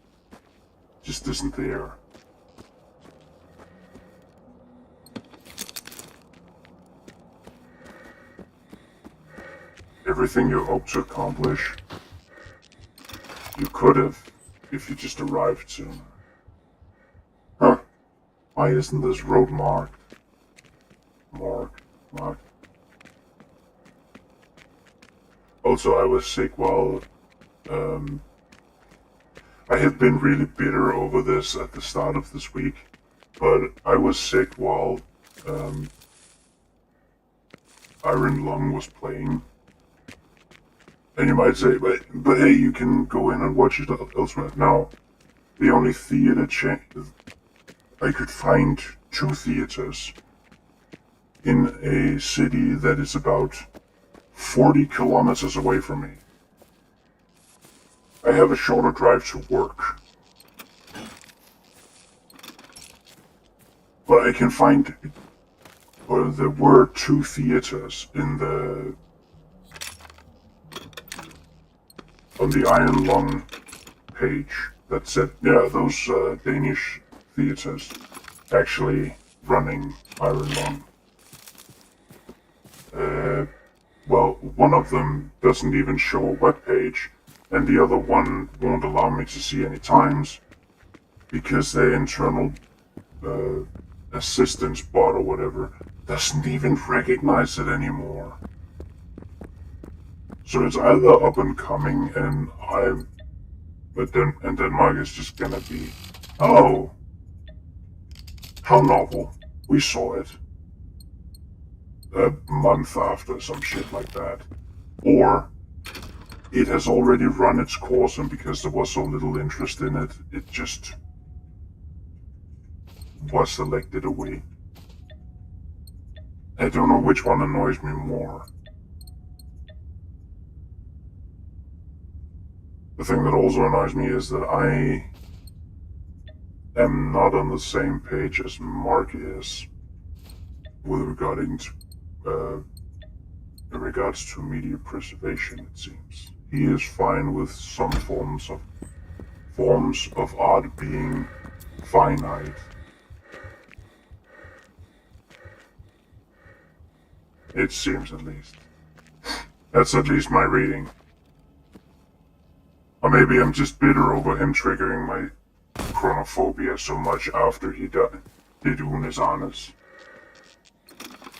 just isn't there. Everything you hope to accomplish, you could have if you just arrived sooner. Huh. Why isn't this road marked? Marked. Also, I was sick while, I have been really bitter over this at the start of this week, but I was sick while, Iron Lung was playing. And you might say, but hey, you can go in and watch it elsewhere. No. The only theater I could find 2 theaters in a city that is about 40 kilometers away from me. I have a shorter drive to work. But I can find, well, there were 2 theaters on the Iron Lung page that said, yeah, those Danish theaters actually running Iron Lung. Well, one of them doesn't even show a web page, and the other one won't allow me to see any times because their internal assistance bot or whatever doesn't even recognize it anymore. So it's either up and coming and Denmark is just gonna be, oh, how novel, we saw it. A month after, some shit like that. Or it has already run its course, and because there was so little interest in it, it just was selected away. I don't know which one annoys me more. The thing that also annoys me is that I am not on the same page as Mark is with regards to media preservation, it seems. He is fine with some forms of art being finite. It seems, at least. That's at least my reading. Or maybe I'm just bitter over him triggering my chronophobia so much after he did Unes Arnes.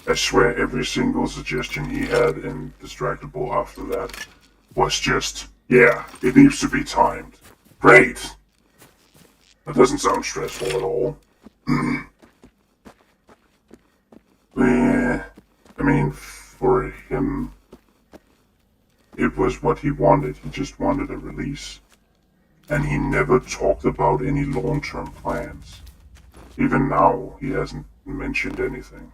I swear every single suggestion he had in Distractable after that was just, yeah, it needs to be timed. Great! That doesn't sound stressful at all. Yeah, I mean, for him, it was what he wanted. He just wanted a release. And he never talked about any long-term plans. Even now, he hasn't mentioned anything.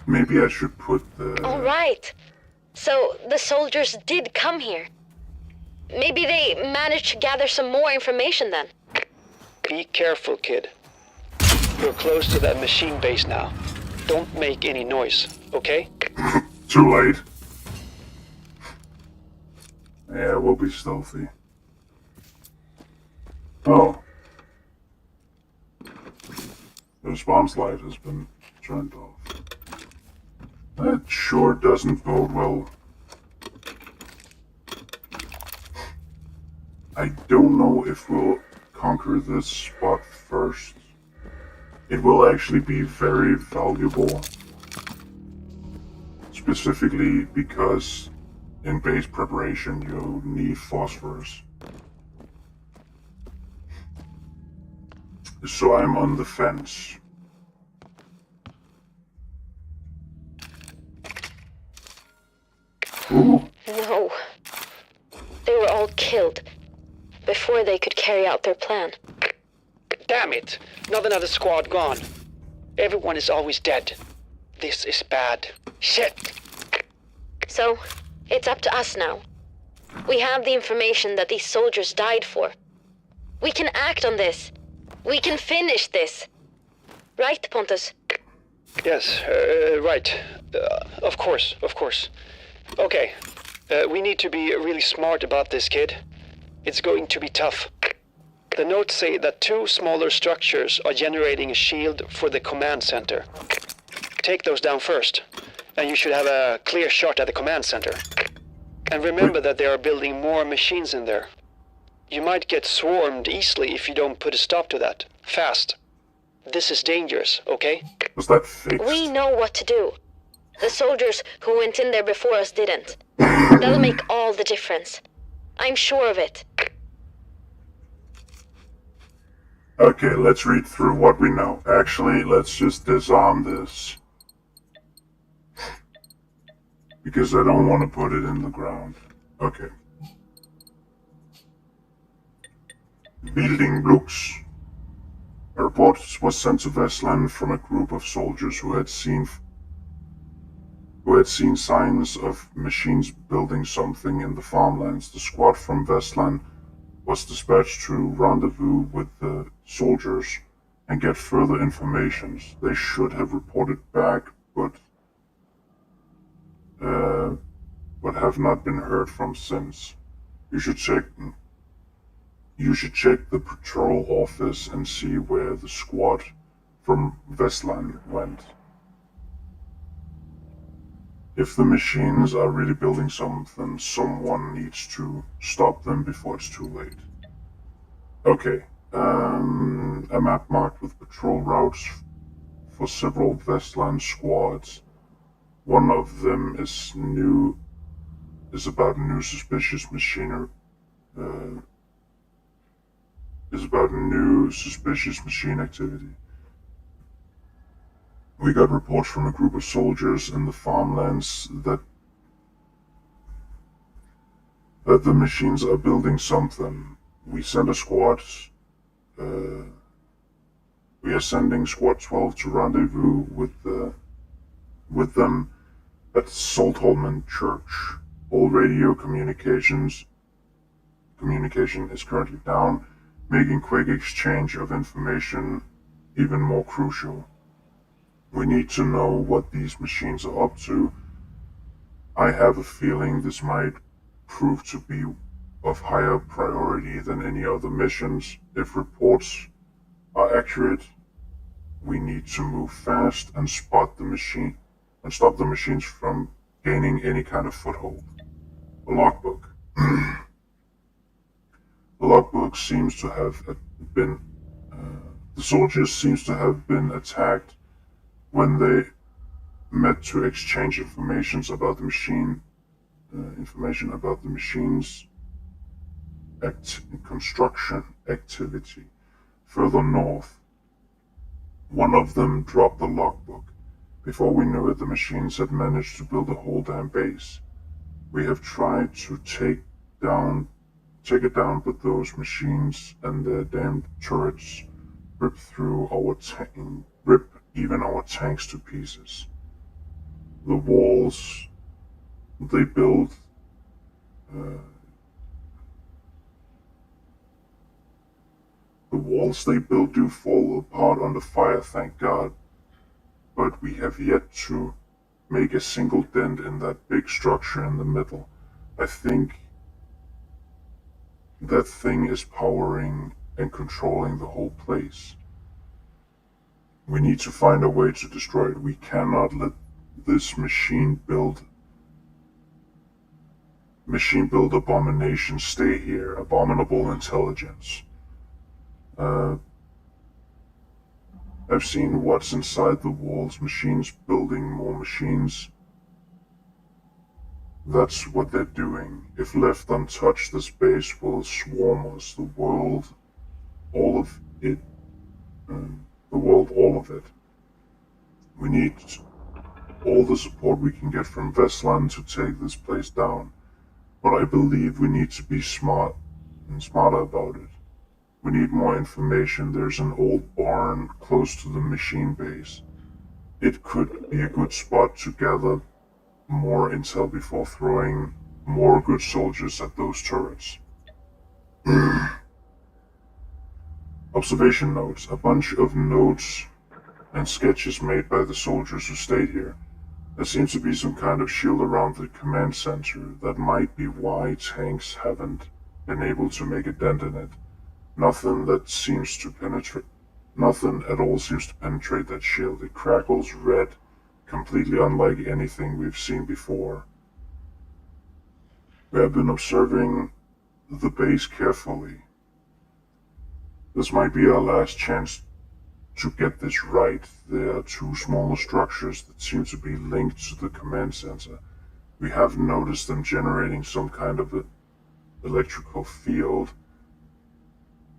Maybe I should put the... All right. So the soldiers did come here. Maybe they managed to gather some more information then. Be careful, kid. You're close to that machine base now. Don't make any noise, okay? Too late. Yeah, we'll be stealthy. Oh. The response light has been turned off. That sure doesn't bode well. I don't know if we'll conquer this spot first. It will actually be very valuable. Specifically because in base preparation you need phosphorus. So I'm on the fence. Ooh. No. They were all killed before they could carry out their plan. Damn it! Not another squad gone. Everyone is always dead. This is bad. Shit! So, it's up to us now. We have the information that these soldiers died for. We can act on this. We can finish this. Right, Pontus? Yes, right. Of course. Okay. We need to be really smart about this, kid. It's going to be tough. The notes say that 2 smaller structures are generating a shield for the command center. Take those down first, and you should have a clear shot at the command center. And remember that they are building more machines in there. You might get swarmed easily if you don't put a stop to that. Fast. This is dangerous, okay? Was that fixed? We know what to do. The soldiers who went in there before us didn't. That'll make all the difference. I'm sure of it. Okay, let's read through what we know. Actually, let's just disarm this. Because I don't want to put it in the ground. Okay. Building blocks. A report was sent to Vestland from a group of soldiers who had seen signs of machines building something in the farmlands. The squad from Vestland was dispatched to rendezvous with the soldiers and get further information. They should have reported back, but have not been heard from since. You should check the patrol office and see where the squad from Vestland went. If the machines are really building something, someone needs to stop them before it's too late. Okay, a map marked with patrol routes for several Vestland squads. One of them is about new suspicious machine activity. We got reports from a group of soldiers in the farmlands that the machines are building something. We sent a squad. We are sending Squad 12 to rendezvous with them at Saltholmen Church. All radio communication is currently down, making quick exchange of information even more crucial. We need to know what these machines are up to. I have a feeling this might prove to be of higher priority than any other missions if reports are accurate. we need to move fast and stop the machines from gaining any kind of foothold. The logbook. The logbook seems to have been, the soldiers seems to have been attacked when they met to exchange information about the machine's construction activity. Further north, one of them dropped the logbook. Before we knew it, the machines had managed to build a whole damn base. We have tried to take it down, but those machines and their damn turrets rip even our tanks to pieces. The walls they build do fall apart under fire, thank God. But we have yet to make a single dent in that big structure in the middle. I think that thing is powering and controlling the whole place. We need to find a way to destroy it. We cannot let this machine build abomination stay here. Abominable intelligence. I've seen what's inside the walls. Machines building more machines. That's what they're doing. If left untouched, this base will swarm us. The world, all of it. We need all the support we can get from Vestland to take this place down. But I believe we need to be smarter about it. We need more information. There's an old barn close to the machine base. It could be a good spot to gather more intel before throwing more good soldiers at those turrets. Observation notes. A bunch of notes and sketches made by the soldiers who stayed here. There seems to be some kind of shield around the command center. That might be why tanks haven't been able to make a dent in it. Nothing at all seems to penetrate that shield. It crackles red, completely unlike anything we've seen before. We have been observing the base carefully. This might be our last chance to get this right. There are two smaller structures that seem to be linked to the command center. We have noticed them generating some kind of electrical field.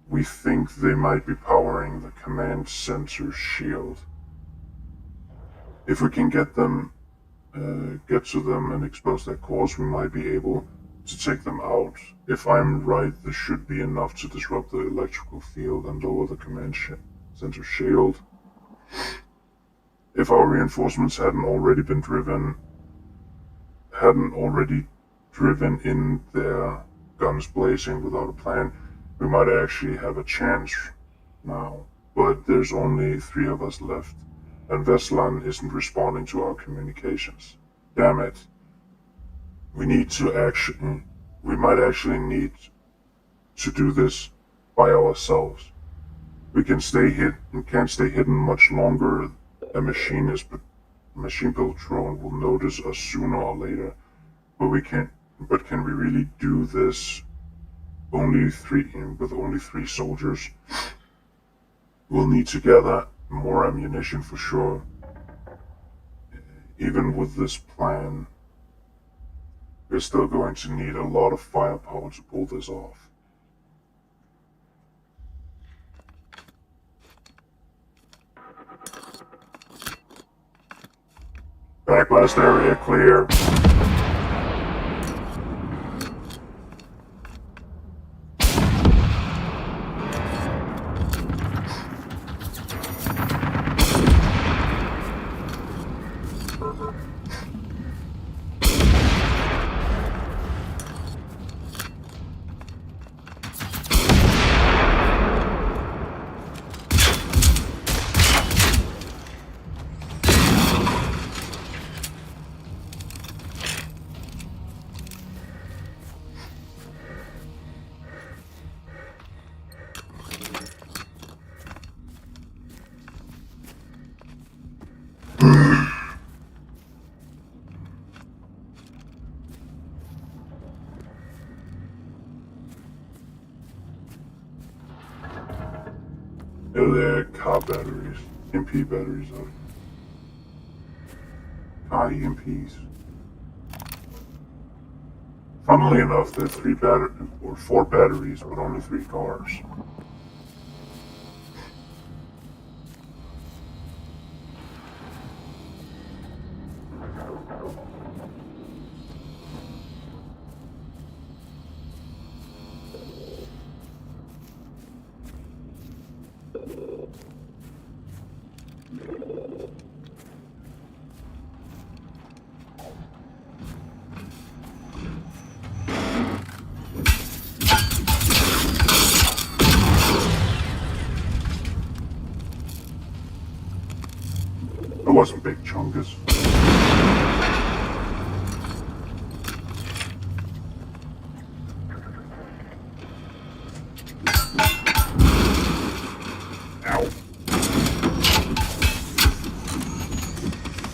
We think they might be powering the command center's shield. If we can get to them and expose their cores, we might be able to take them out. If I'm right, this should be enough to disrupt the electrical field and lower the command center shield. If our reinforcements hadn't already driven in their guns blazing without a plan, we might actually have a chance now. But there's only 3 of us left, and Vestland isn't responding to our communications. Damn it. We might actually need to do this by ourselves. We can't stay hidden much longer. A machine-built drone will notice us sooner or later. But can we really do this with only 3 soldiers? We'll need to gather more ammunition for sure. Even with this plan, we're still going to need a lot of firepower to pull this off. Backlast area clear. car batteries. MP batteries, sorry. Car EMPs. Funnily enough, there are 4 batteries, but only 3 cars. It wasn't big chungus. Ow.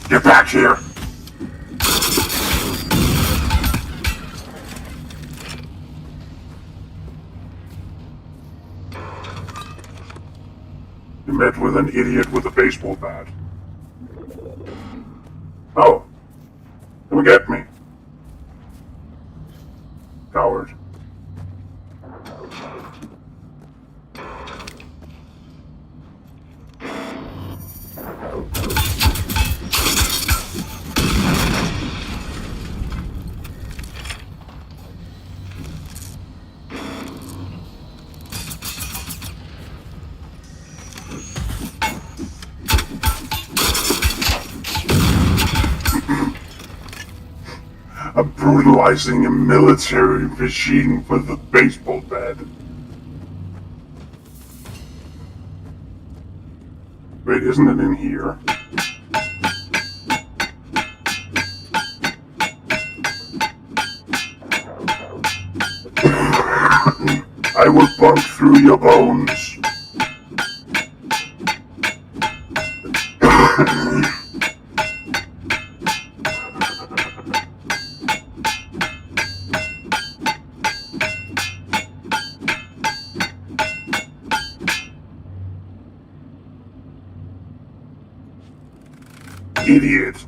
Get back here! You met with an idiot with a baseball bat. Oh, come get me. Coward. I'm brutalizing a military machine with a baseball bat. Wait, isn't it in here? I will bunk through your bones. Idiot.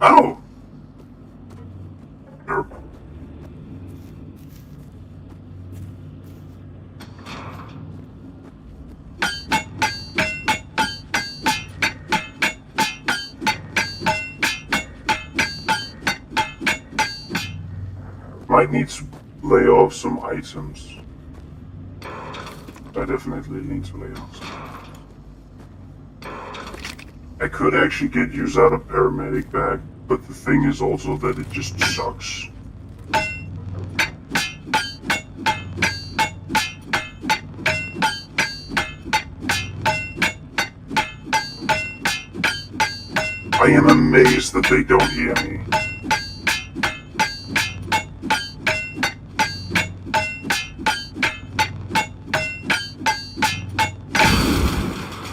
Oh. Derp. Might need to lay off some items. I definitely need to lay off some. I could actually get use out of paramedic bag, but the thing is also that it just sucks. I am amazed that they don't hear me.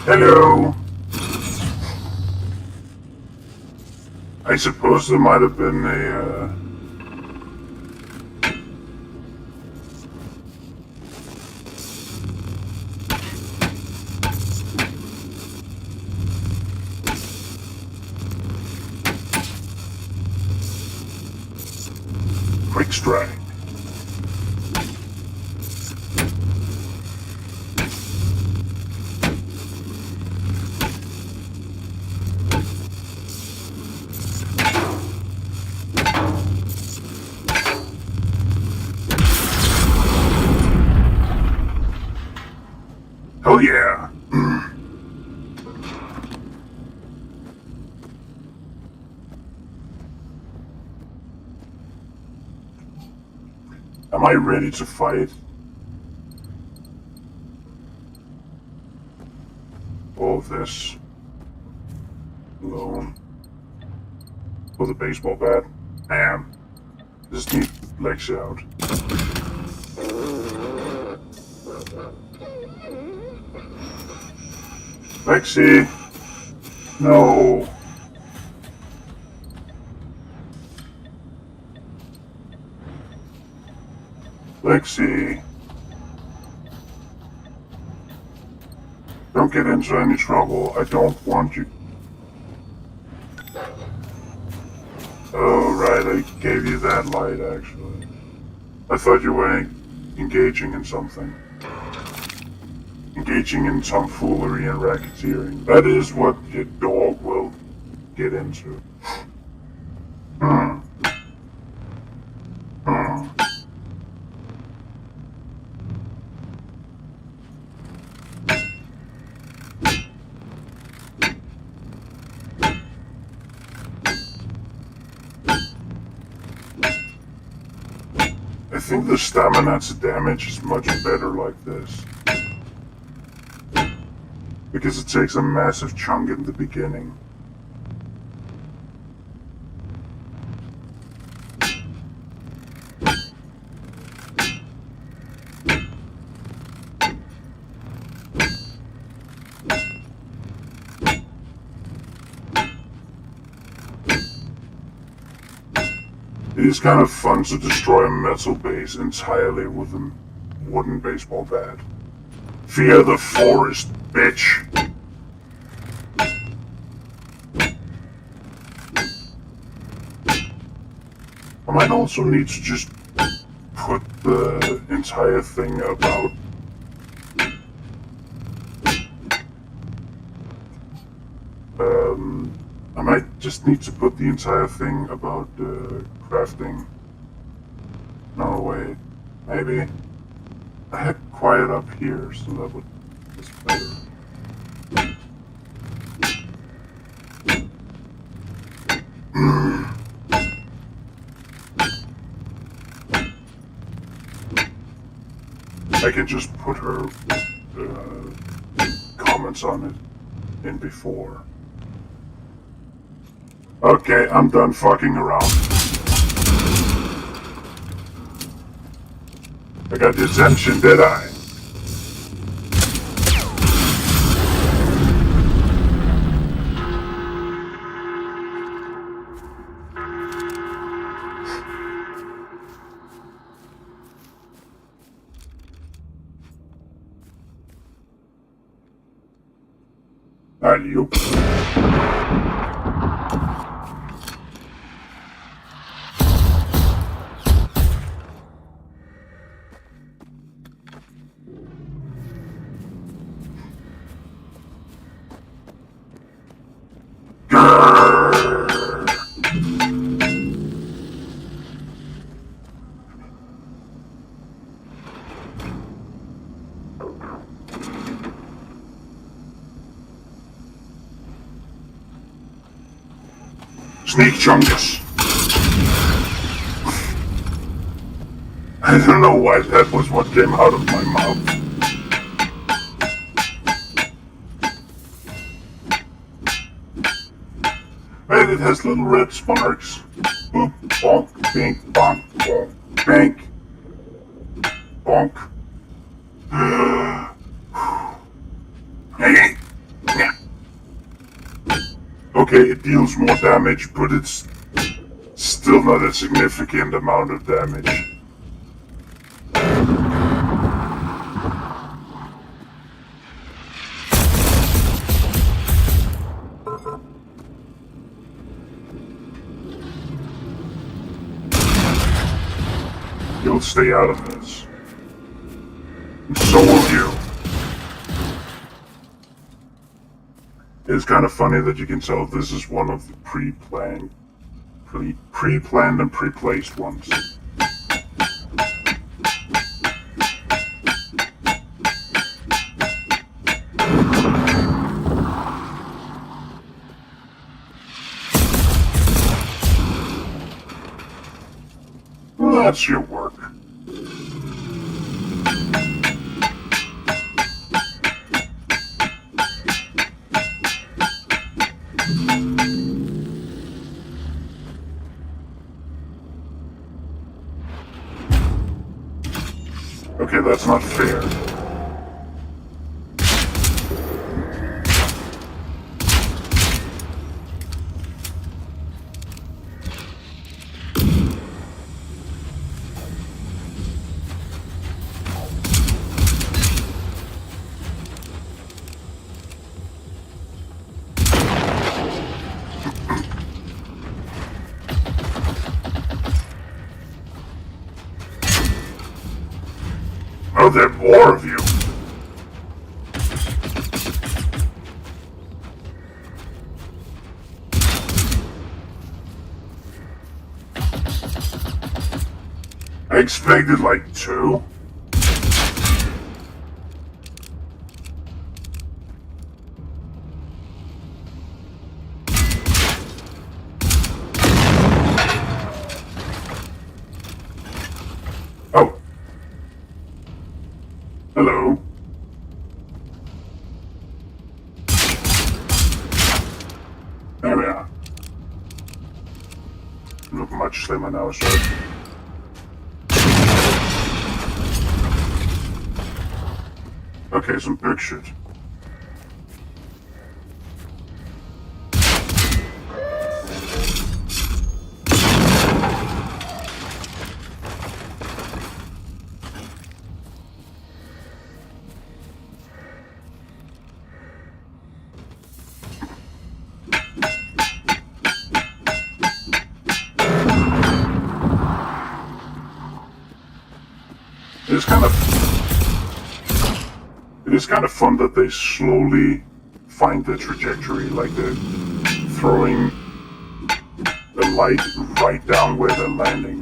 Hello. I suppose there might have been a, quick strike. Oh yeah. Am I ready to fight? All of this alone with a baseball bat? I am. Just need legs out. Lexi. No. Lexi. Don't get into any trouble. I don't want you. Oh, right, I gave you that light, actually. I thought you were engaging in something. Engaging in tomfoolery and racketeering. That is what your dog will get into. Hmm. Hmm. I think the stamina to damage is much better like this. Because it takes a massive chunk in the beginning. It is kind of fun to destroy a metal base entirely with a wooden baseball bat. Fear the forest, bitch! I might also need to just put the entire thing about... I might just need to put the entire thing about crafting. No, wait. Maybe. I had quiet up here, so that would... It's better. I can just put her comments on it in before. Okay, I'm done fucking around. I got the attention, did I? And you. Sneak chungus. I don't know why that was what came out of my mouth. And it has little red sparks. Boop, bonk, bink, bonk, bonk, bink, bonk. Hey. Okay, it deals more damage, but it's still not a significant amount of damage. You'll stay out of this. And so will you. It's kind of funny that you can tell this is one of the pre-planned and pre-placed ones. Well, that's your work. Okay, that's not fair. Are there more of you? I expected like 2. Oh. Hello. There we are. Look much slimmer now, sir. Okay, some big shit. It is kind of fun that they slowly find the trajectory, like they're throwing the light right down where they're landing.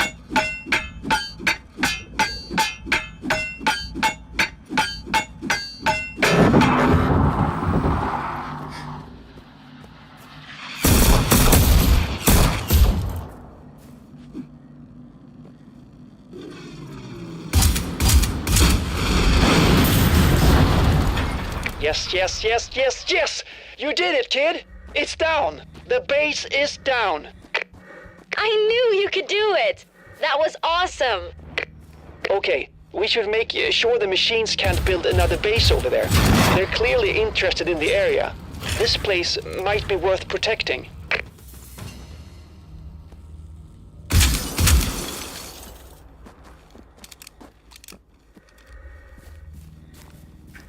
Yes! You did it, kid! It's down! The base is down! I knew you could do it! That was awesome! Okay, we should make sure the machines can't build another base over there. They're clearly interested in the area. This place might be worth protecting.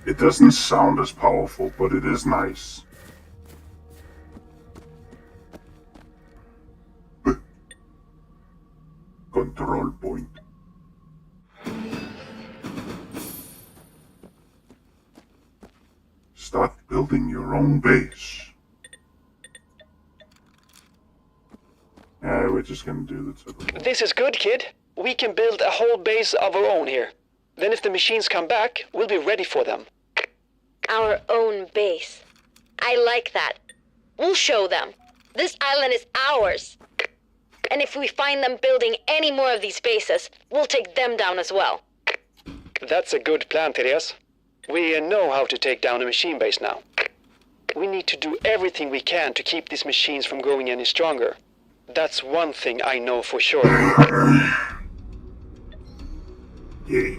It doesn't sound as powerful, but it is nice. Control point. Start building your own base. Yeah, we're just gonna do the typical. This is good, kid. We can build a whole base of our own here. Then if the machines come back, we'll be ready for them. Our own base. I like that. We'll show them. This island is ours. And if we find them building any more of these bases, we'll take them down as well. That's a good plan, Therese. We know how to take down a machine base now. We need to do everything we can to keep these machines from growing any stronger. That's one thing I know for sure. Yeah.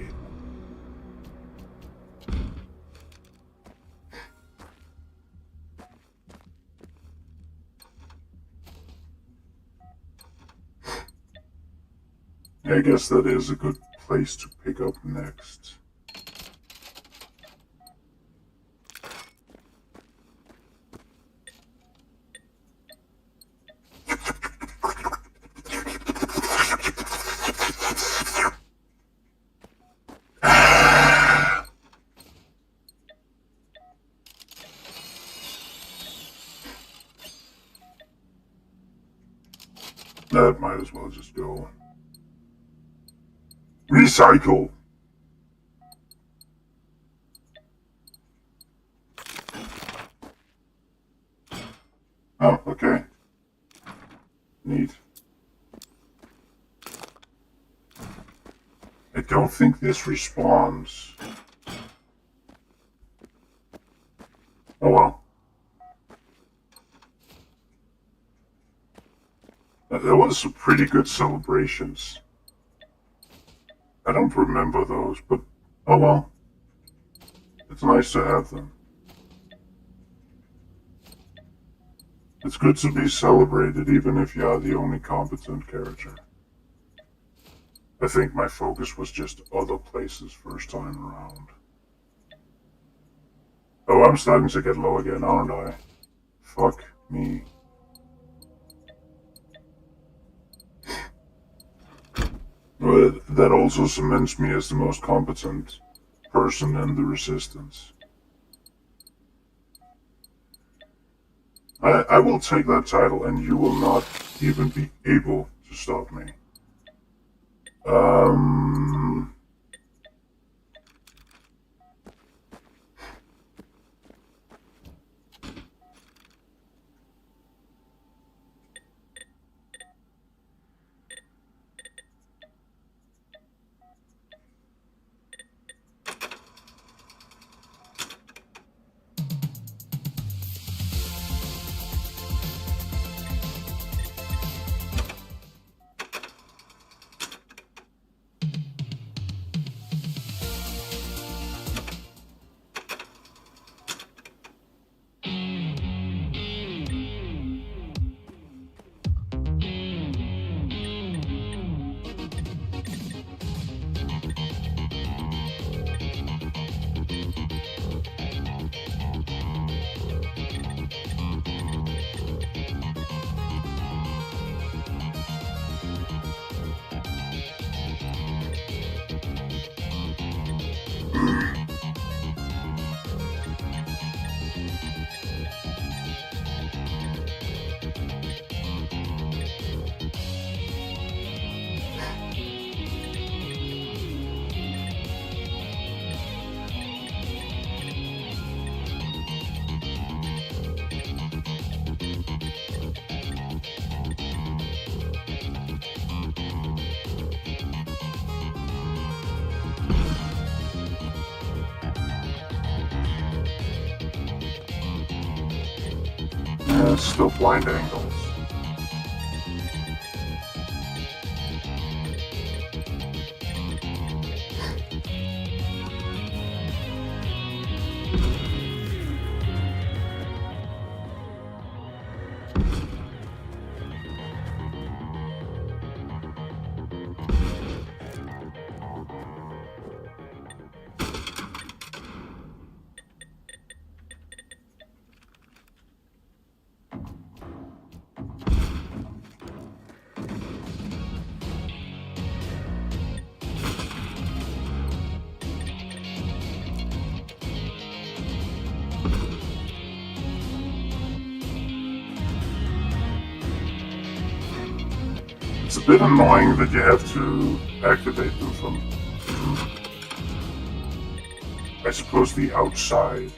I guess that is a good place to pick up next. That might as well just go. Recycle. Oh, okay. Neat. I don't think this respawns. Oh well. There was some pretty good celebrations. I don't remember those, but oh well. It's nice to have them. It's good to be celebrated even if you are the only competent character. I think my focus was just other places first time around. Oh, I'm starting to get low again, aren't I? Fuck me. But that also cements me as the most competent person in the Resistance. I will take that title and you will not even be able to stop me. Still blind angles. It's a bit annoying that you have to activate them from, I suppose, the outside.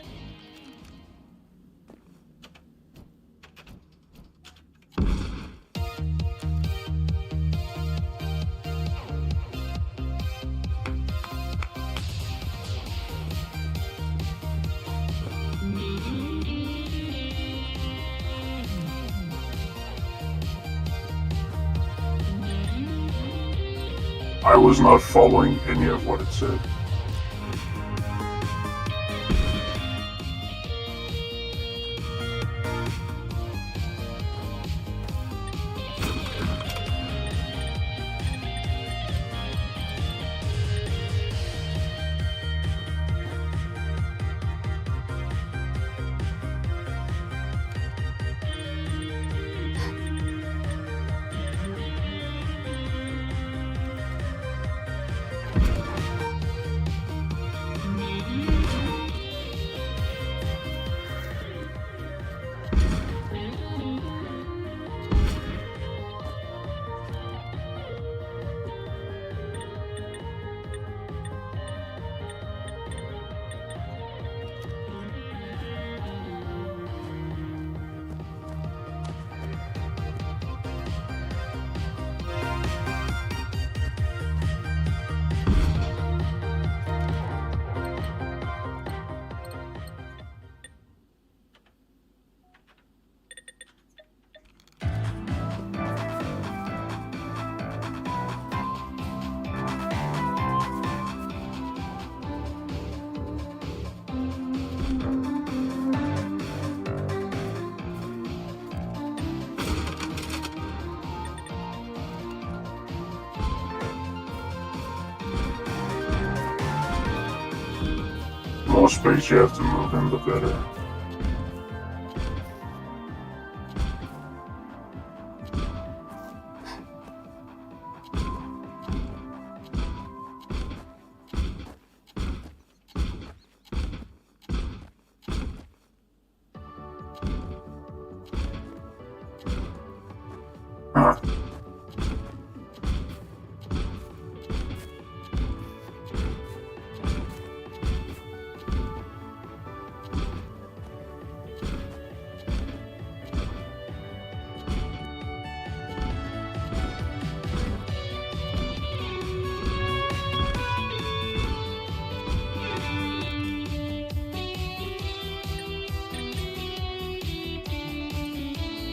I was not following any of what it said. The more space you have to move in, the better.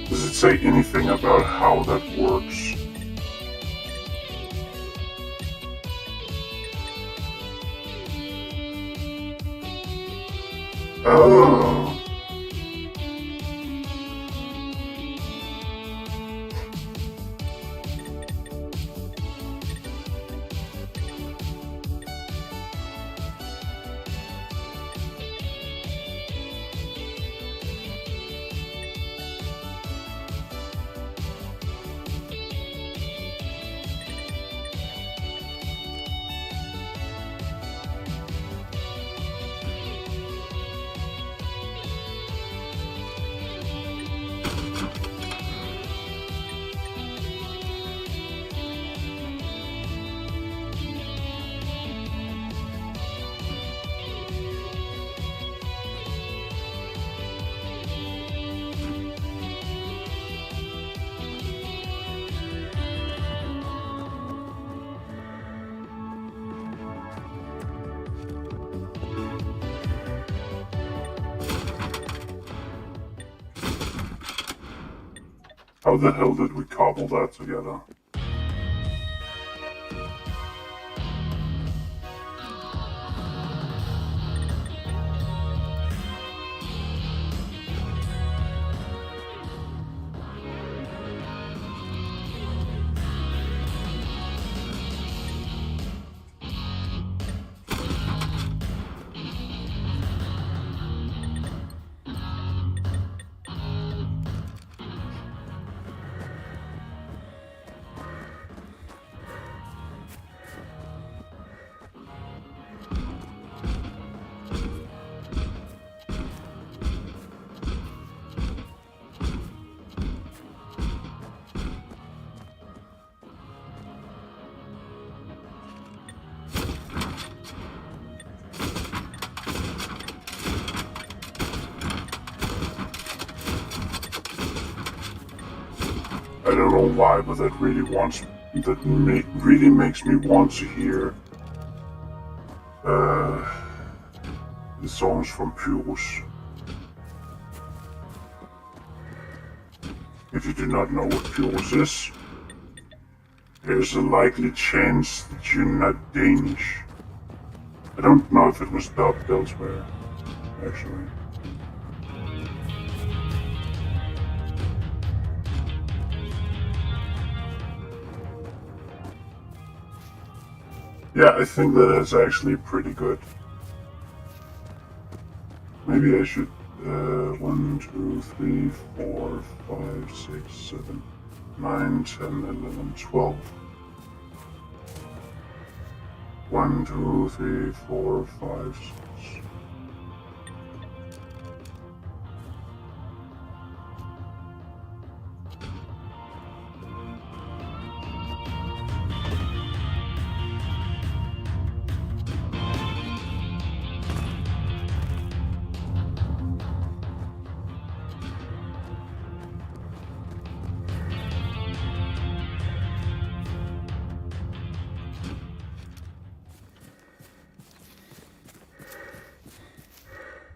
Does it say anything about how that works? Oh. How the hell did we cobble that together? I don't know why, but that really makes me want to hear the songs from Pyrrhus. If you do not know what Pyrrhus is, there's a likely chance that you're not Danish. I don't know if it was dubbed elsewhere, actually. Yeah, I think that is actually pretty good. Maybe I should, 1, 2, 3, 4, 5, 6, 7, 9, 10, 11, 12. 1, 2, 3, 4, 5, 6.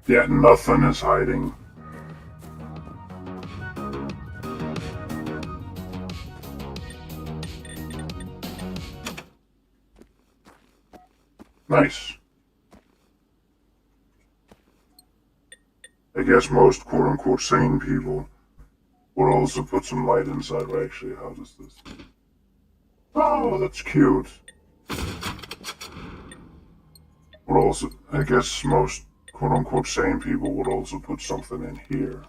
Yeah, nothing is hiding. Nice. I guess most quote-unquote sane people would also put some light inside. But actually, how does this? Oh, that's cute. Would also, I guess most quote-unquote sane people would also put something in here.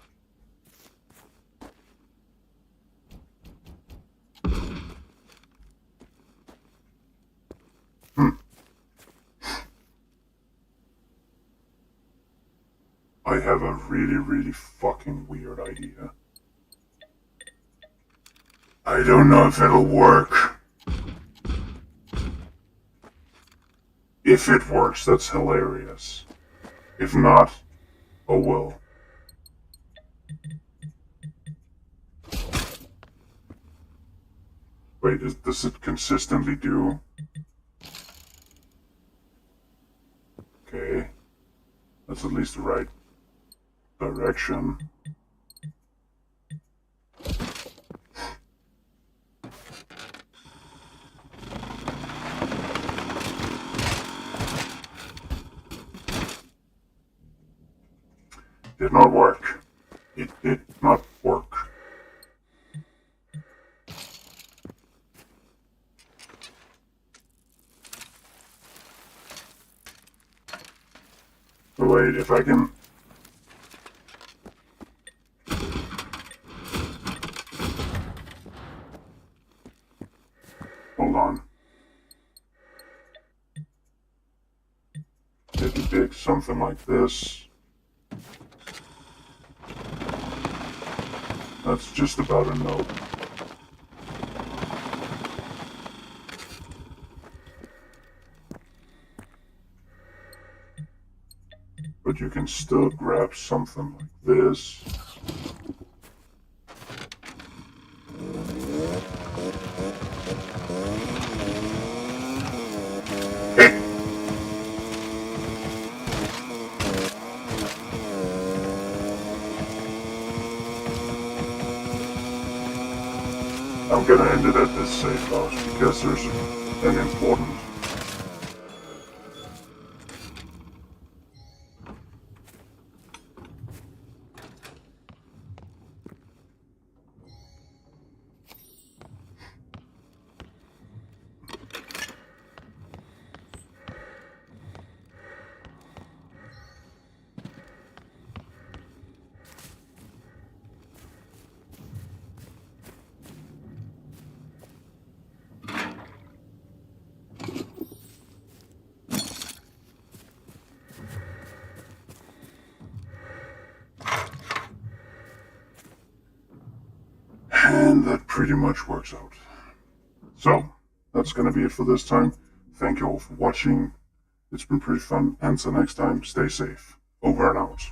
I have a really fucking weird idea. I don't know if it'll work. If it works, that's hilarious. If not, oh well. Wait, does it consistently do? Okay. That's at least the right direction. did not work. It did not work. So wait, if I can... Hold on. Maybe pick something like this. That's just about a note. But you can still grab something like this. I'm gonna end it at this safe house because there's an important... And that pretty much works out. So, that's gonna be it for this time. Thank you all for watching. It's been pretty fun. Until next time, stay safe. Over and out.